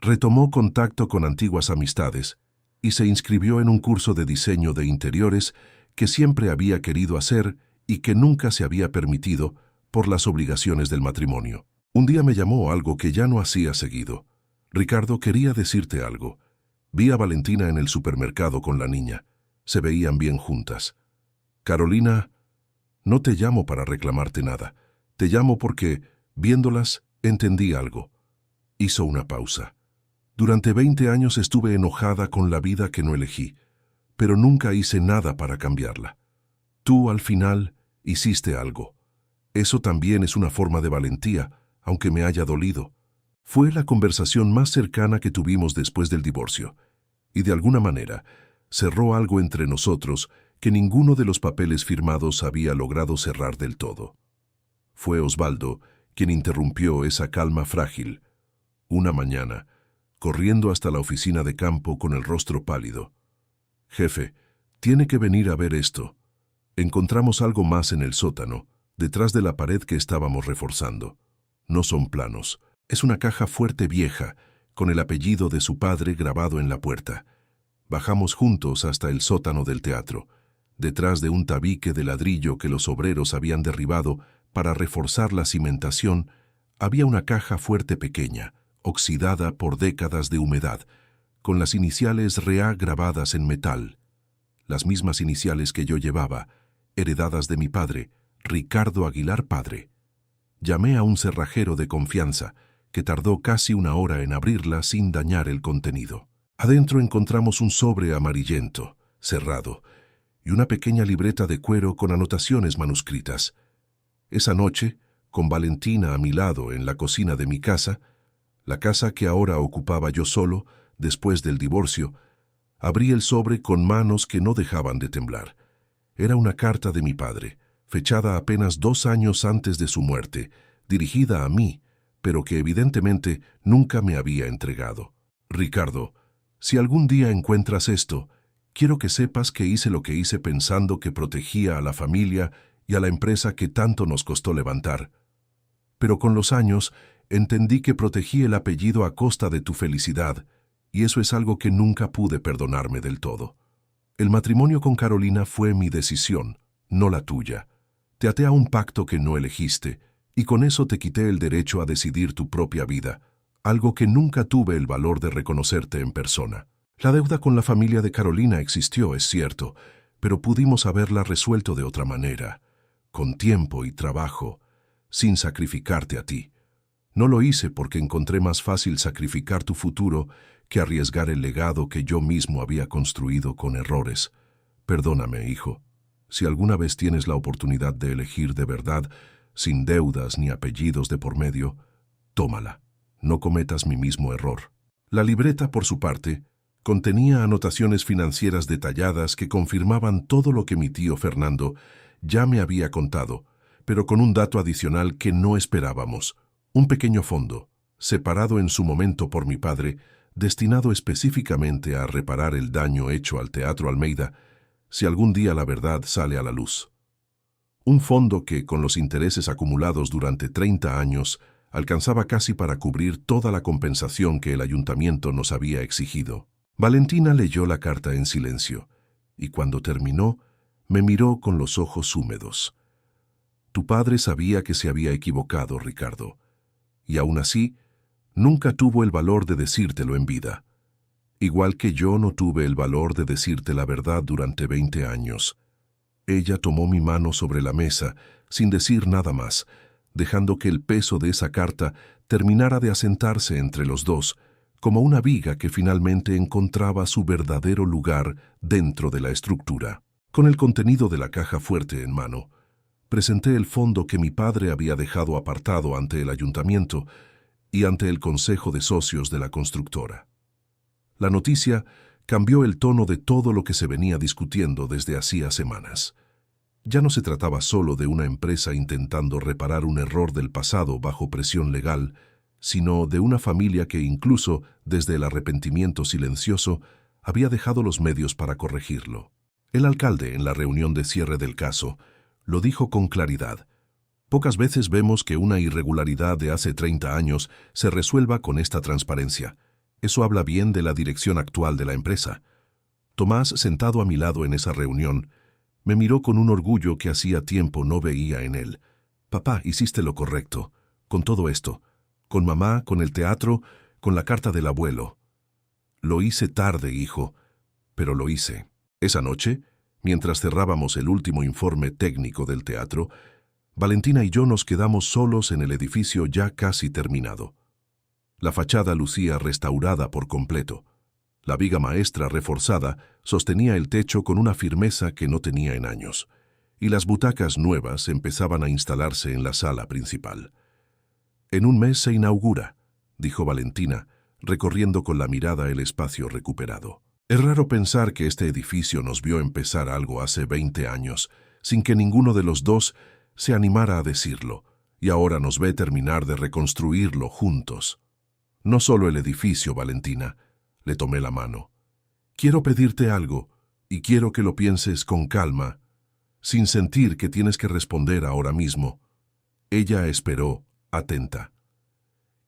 Retomó contacto con antiguas amistades y se inscribió en un curso de diseño de interiores que siempre había querido hacer y que nunca se había permitido por las obligaciones del matrimonio. Un día me llamó algo que ya no hacía seguido. Ricardo, quería decirte algo. Vi a Valentina en el supermercado con la niña. Se veían bien juntas. Carolina, no te llamo para reclamarte nada. Te llamo porque, viéndolas, entendí algo. Hizo una pausa. Durante 20 años estuve enojada con la vida que no elegí, pero nunca hice nada para cambiarla. Tú, al final, hiciste algo. Eso también es una forma de valentía, aunque me haya dolido. Fue la conversación más cercana que tuvimos después del divorcio, y de alguna manera cerró algo entre nosotros que ninguno de los papeles firmados había logrado cerrar del todo. Fue Osvaldo quien interrumpió esa calma frágil. Una mañana, corriendo hasta la oficina de campo con el rostro pálido. Jefe, tiene que venir a ver esto. Encontramos algo más en el sótano, detrás de la pared que estábamos reforzando. No son planos. Es una caja fuerte vieja, con el apellido de su padre grabado en la puerta. Bajamos juntos hasta el sótano del teatro. Detrás de un tabique de ladrillo que los obreros habían derribado para reforzar la cimentación, había una caja fuerte pequeña, oxidada por décadas de humedad, con las iniciales REA grabadas en metal. Las mismas iniciales que yo llevaba, heredadas de mi padre, Ricardo Aguilar padre. Llamé a un cerrajero de confianza, que tardó casi una hora en abrirla sin dañar el contenido. Adentro encontramos un sobre amarillento, cerrado, y una pequeña libreta de cuero con anotaciones manuscritas. Esa noche, con Valentina a mi lado en la cocina de mi casa, la casa que ahora ocupaba yo solo, después del divorcio, abrí el sobre con manos que no dejaban de temblar. Era una carta de mi padre, fechada apenas 2 años antes de su muerte, dirigida a mí, pero que evidentemente nunca me había entregado. Ricardo, si algún día encuentras esto, quiero que sepas que hice lo que hice pensando que protegía a la familia y a la empresa que tanto nos costó levantar. Pero con los años entendí que protegí el apellido a costa de tu felicidad, y eso es algo que nunca pude perdonarme del todo. El matrimonio con Carolina fue mi decisión, no la tuya. Te até a un pacto que no elegiste, y con eso te quité el derecho a decidir tu propia vida, algo que nunca tuve el valor de reconocerte en persona. La deuda con la familia de Carolina existió, es cierto, pero pudimos haberla resuelto de otra manera, con tiempo y trabajo, sin sacrificarte a ti. No lo hice porque encontré más fácil sacrificar tu futuro que arriesgar el legado que yo mismo había construido con errores. Perdóname, hijo. Si alguna vez tienes la oportunidad de elegir de verdad, sin deudas ni apellidos de por medio, tómala. No cometas mi mismo error. La libreta, por su parte, contenía anotaciones financieras detalladas que confirmaban todo lo que mi tío Fernando ya me había contado, pero con un dato adicional que no esperábamos: un pequeño fondo, separado en su momento por mi padre, destinado específicamente a reparar el daño hecho al Teatro Almeida, si algún día la verdad sale a la luz. Un fondo que, con los intereses acumulados durante 30 años, alcanzaba casi para cubrir toda la compensación que el ayuntamiento nos había exigido. Valentina leyó la carta en silencio, y cuando terminó, me miró con los ojos húmedos. Tu padre sabía que se había equivocado, Ricardo, y aún así, nunca tuvo el valor de decírtelo en vida. Igual que yo no tuve el valor de decirte la verdad durante 20 años. Ella tomó mi mano sobre la mesa, sin decir nada más, dejando que el peso de esa carta terminara de asentarse entre los dos, como una viga que finalmente encontraba su verdadero lugar dentro de la estructura. Con el contenido de la caja fuerte en mano, presenté el fondo que mi padre había dejado apartado ante el ayuntamiento y ante el consejo de socios de la constructora. La noticia cambió el tono de todo lo que se venía discutiendo desde hacía semanas. Ya no se trataba solo de una empresa intentando reparar un error del pasado bajo presión legal, sino de una familia que incluso, desde el arrepentimiento silencioso, había dejado los medios para corregirlo. El alcalde, en la reunión de cierre del caso, lo dijo con claridad. Pocas veces vemos que una irregularidad de hace 30 años se resuelva con esta transparencia. Eso habla bien de la dirección actual de la empresa. Tomás, sentado a mi lado en esa reunión, me miró con un orgullo que hacía tiempo no veía en él. Papá, hiciste lo correcto, con todo esto, con mamá, con el teatro, con la carta del abuelo. Lo hice tarde, hijo, pero lo hice. Esa noche, mientras cerrábamos el último informe técnico del teatro, Valentina y yo nos quedamos solos en el edificio ya casi terminado. La fachada lucía restaurada por completo. La viga maestra reforzada sostenía el techo con una firmeza que no tenía en años, y las butacas nuevas empezaban a instalarse en la sala principal. En un mes se inaugura, dijo Valentina, recorriendo con la mirada el espacio recuperado. Es raro pensar que este edificio nos vio empezar algo hace 20 años, sin que ninguno de los dos se animara a decirlo, y ahora nos ve terminar de reconstruirlo juntos. No solo el edificio, Valentina. Le tomé la mano. Quiero pedirte algo, y quiero que lo pienses con calma, sin sentir que tienes que responder ahora mismo. Ella esperó, atenta.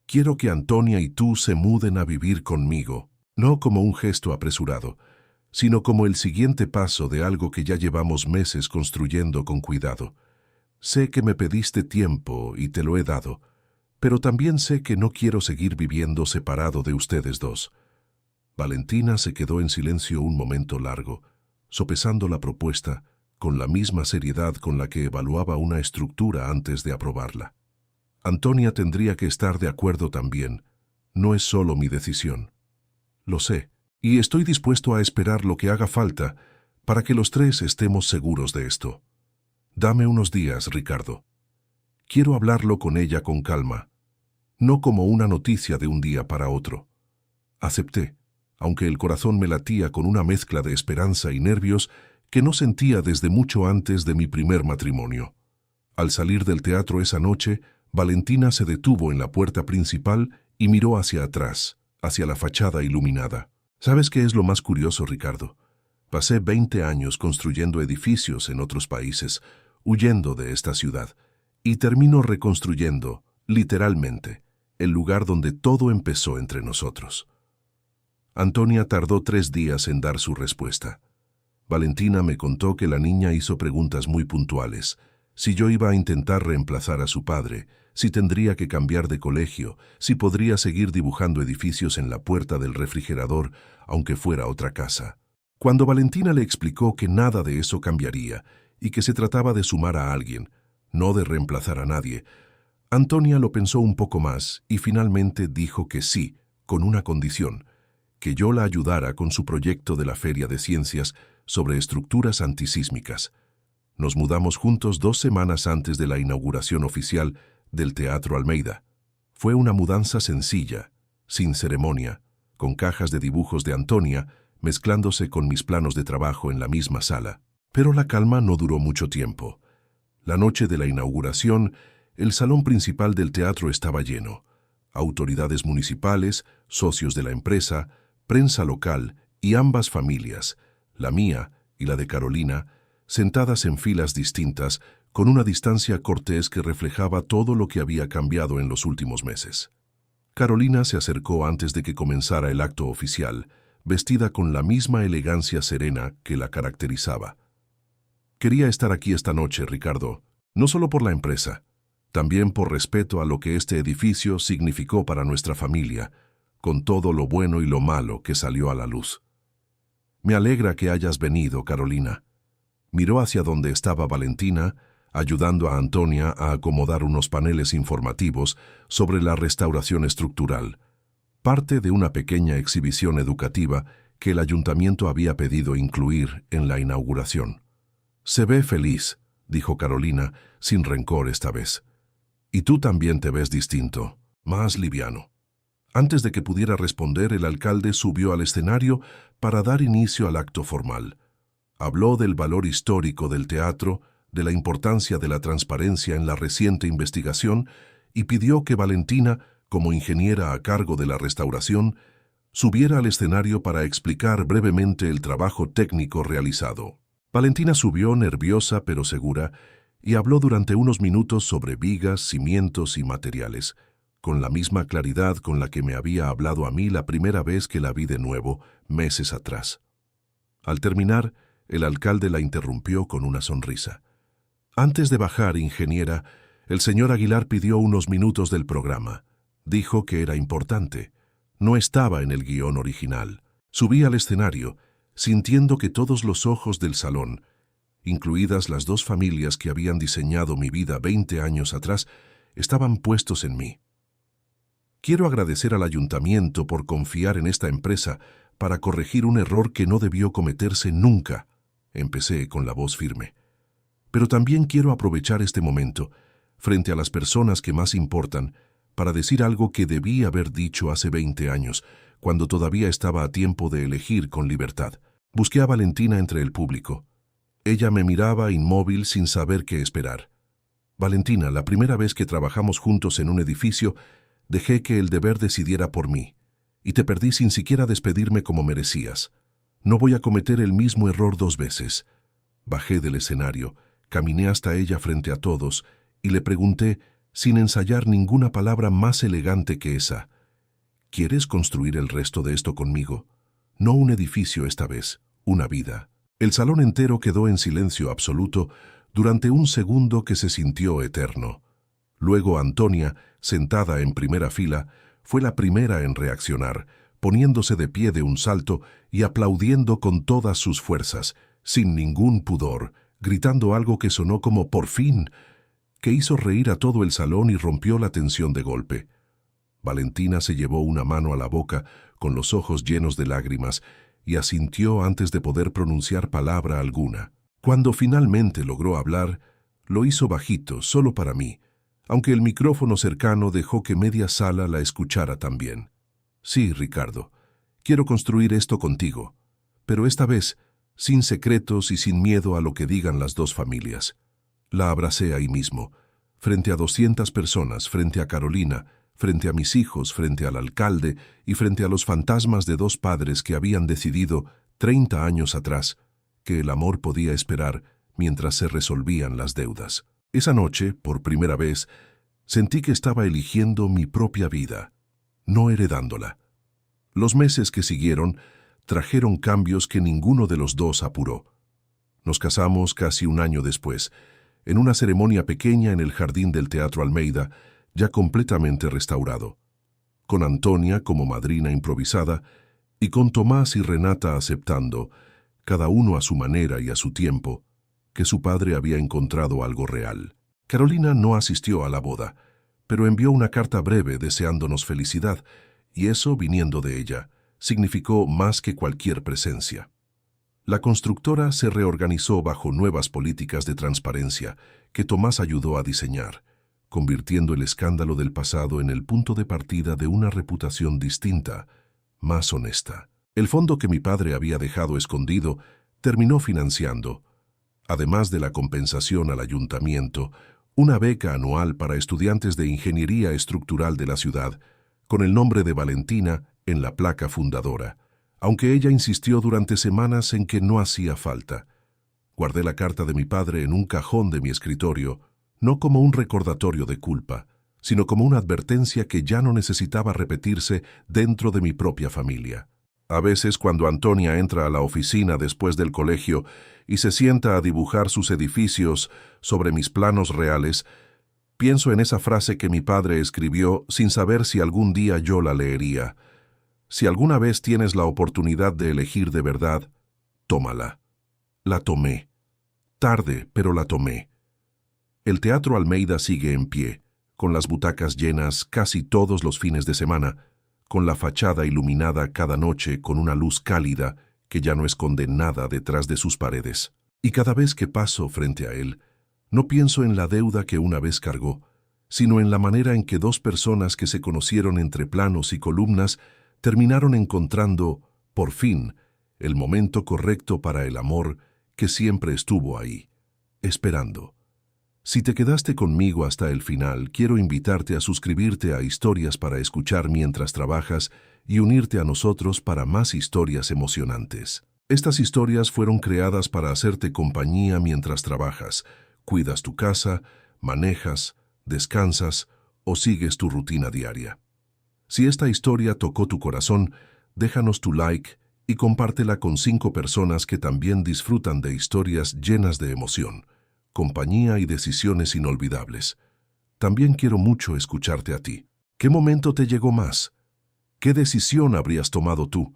Quiero que Antonia y tú se muden a vivir conmigo, no como un gesto apresurado, sino como el siguiente paso de algo que ya llevamos meses construyendo con cuidado. Sé que me pediste tiempo y te lo he dado, pero también sé que no quiero seguir viviendo separado de ustedes dos. Valentina se quedó en silencio un momento largo, sopesando la propuesta con la misma seriedad con la que evaluaba una estructura antes de aprobarla. Antonia tendría que estar de acuerdo también. No es solo mi decisión. Lo sé, y estoy dispuesto a esperar lo que haga falta para que los tres estemos seguros de esto. Dame unos días, Ricardo. Quiero hablarlo con ella con calma, no como una noticia de un día para otro. Acepté, aunque el corazón me latía con una mezcla de esperanza y nervios que no sentía desde mucho antes de mi primer matrimonio. Al salir del teatro esa noche, Valentina se detuvo en la puerta principal y miró hacia atrás, hacia la fachada iluminada. ¿Sabes qué es lo más curioso, Ricardo? Pasé 20 años construyendo edificios en otros países, huyendo de esta ciudad, y termino reconstruyendo, literalmente, el lugar donde todo empezó entre nosotros. Antonia tardó 3 días en dar su respuesta. Valentina me contó que la niña hizo preguntas muy puntuales. Si yo iba a intentar reemplazar a su padre, si tendría que cambiar de colegio, si podría seguir dibujando edificios en la puerta del refrigerador, aunque fuera otra casa. Cuando Valentina le explicó que nada de eso cambiaría y que se trataba de sumar a alguien, no de reemplazar a nadie, Antonia lo pensó un poco más y finalmente dijo que sí, con una condición: que yo la ayudara con su proyecto de la Feria de Ciencias sobre estructuras antisísmicas. Nos mudamos juntos 2 semanas antes de la inauguración oficial del Teatro Almeida. Fue una mudanza sencilla, sin ceremonia, con cajas de dibujos de Antonia mezclándose con mis planos de trabajo en la misma sala. Pero la calma no duró mucho tiempo. La noche de la inauguración, el salón principal del teatro estaba lleno. Autoridades municipales, socios de la empresa, prensa local y ambas familias, la mía y la de Carolina, sentadas en filas distintas, con una distancia cortés que reflejaba todo lo que había cambiado en los últimos meses. Carolina se acercó antes de que comenzara el acto oficial, vestida con la misma elegancia serena que la caracterizaba. Quería estar aquí esta noche, Ricardo, no solo por la empresa, también por respeto a lo que este edificio significó para nuestra familia, con todo lo bueno y lo malo que salió a la luz. Me alegra que hayas venido, Carolina. Miró hacia donde estaba Valentina, ayudando a Antonia a acomodar unos paneles informativos sobre la restauración estructural, parte de una pequeña exhibición educativa que el ayuntamiento había pedido incluir en la inauguración. Se ve feliz, dijo Carolina, sin rencor esta vez. Y tú también te ves distinto, más liviano. Antes de que pudiera responder, el alcalde subió al escenario para dar inicio al acto formal. Habló del valor histórico del teatro, de la importancia de la transparencia en la reciente investigación y pidió que Valentina, como ingeniera a cargo de la restauración, subiera al escenario para explicar brevemente el trabajo técnico realizado. Valentina subió nerviosa pero segura y habló durante unos minutos sobre vigas, cimientos y materiales, con la misma claridad con la que me había hablado a mí la primera vez que la vi de nuevo, meses atrás. Al terminar, el alcalde la interrumpió con una sonrisa. Antes de bajar, ingeniera, el señor Aguilar pidió unos minutos del programa. Dijo que era importante. No estaba en el guión original. Subí al escenario, sintiendo que todos los ojos del salón, incluidas las 2 familias que habían diseñado mi vida 20 años atrás, estaban puestos en mí. Quiero agradecer al ayuntamiento por confiar en esta empresa para corregir un error que no debió cometerse nunca. Empecé con la voz firme. Pero también quiero aprovechar este momento, frente a las personas que más importan, para decir algo que debí haber dicho hace 20 años, cuando todavía estaba a tiempo de elegir con libertad. Busqué a Valentina entre el público. Ella me miraba inmóvil sin saber qué esperar. Valentina, la primera vez que trabajamos juntos en un edificio, dejé que el deber decidiera por mí, y te perdí sin siquiera despedirme como merecías. No voy a cometer el mismo error 2 veces. Bajé del escenario, caminé hasta ella frente a todos, y le pregunté, sin ensayar ninguna palabra más elegante que esa: ¿quieres construir el resto de esto conmigo? No un edificio esta vez, una vida. El salón entero quedó en silencio absoluto durante un segundo que se sintió eterno. Luego Antonia, sentada en primera fila, fue la primera en reaccionar, poniéndose de pie de un salto y aplaudiendo con todas sus fuerzas, sin ningún pudor, gritando algo que sonó como «¡por fin!», que hizo reír a todo el salón y rompió la tensión de golpe. Valentina se llevó una mano a la boca, con los ojos llenos de lágrimas, y asintió antes de poder pronunciar palabra alguna. Cuando finalmente logró hablar, lo hizo bajito, solo para mí, aunque el micrófono cercano dejó que media sala la escuchara también. «Sí, Ricardo, quiero construir esto contigo, pero esta vez sin secretos y sin miedo a lo que digan las 2 familias». La abracé ahí mismo, frente a 200 personas, frente a Carolina, frente a mis hijos, frente al alcalde y frente a los fantasmas de dos padres que habían decidido 30 años atrás que el amor podía esperar mientras se resolvían las deudas. Esa noche, por primera vez, sentí que estaba eligiendo mi propia vida, no heredándola. Los meses que siguieron trajeron cambios que ninguno de los dos apuró. Nos casamos casi un año después, en una ceremonia pequeña en el jardín del Teatro Almeida, ya completamente restaurado, con Antonia como madrina improvisada y con Tomás y Renata aceptando, cada uno a su manera y a su tiempo, que su padre había encontrado algo real. Carolina no asistió a la boda, pero envió una carta breve deseándonos felicidad, y eso, viniendo de ella, significó más que cualquier presencia. La constructora se reorganizó bajo nuevas políticas de transparencia que Tomás ayudó a diseñar, convirtiendo el escándalo del pasado en el punto de partida de una reputación distinta, más honesta. El fondo que mi padre había dejado escondido terminó financiando, además de la compensación al ayuntamiento, una beca anual para estudiantes de ingeniería estructural de la ciudad, con el nombre de Valentina en la placa fundadora, aunque ella insistió durante semanas en que no hacía falta. Guardé la carta de mi padre en un cajón de mi escritorio, no como un recordatorio de culpa, sino como una advertencia que ya no necesitaba repetirse dentro de mi propia familia. A veces, cuando Antonia entra a la oficina después del colegio y se sienta a dibujar sus edificios sobre mis planos reales, pienso en esa frase que mi padre escribió sin saber si algún día yo la leería. Si alguna vez tienes la oportunidad de elegir de verdad, tómala. La tomé. Tarde, pero la tomé. El Teatro Almeida sigue en pie, con las butacas llenas casi todos los fines de semana, con la fachada iluminada cada noche con una luz cálida que ya no esconde nada detrás de sus paredes. Y cada vez que paso frente a él, no pienso en la deuda que una vez cargó, sino en la manera en que dos personas que se conocieron entre planos y columnas terminaron encontrando, por fin, el momento correcto para el amor que siempre estuvo ahí, esperando. Si te quedaste conmigo hasta el final, quiero invitarte a suscribirte a Historias para escuchar mientras trabajas y unirte a nosotros para más historias emocionantes. Estas historias fueron creadas para hacerte compañía mientras trabajas, cuidas tu casa, manejas, descansas o sigues tu rutina diaria. Si esta historia tocó tu corazón, déjanos tu like y compártela con 5 personas que también disfrutan de historias llenas de emoción, compañía y decisiones inolvidables. También quiero mucho escucharte a ti. ¿Qué momento te llegó más? ¿Qué decisión habrías tomado tú?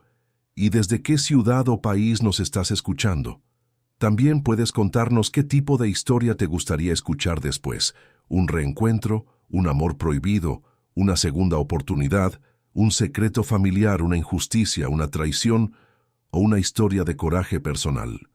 ¿Y desde qué ciudad o país nos estás escuchando? También puedes contarnos qué tipo de historia te gustaría escuchar después. Un reencuentro, un amor prohibido, una segunda oportunidad, un secreto familiar, una injusticia, una traición o una historia de coraje personal.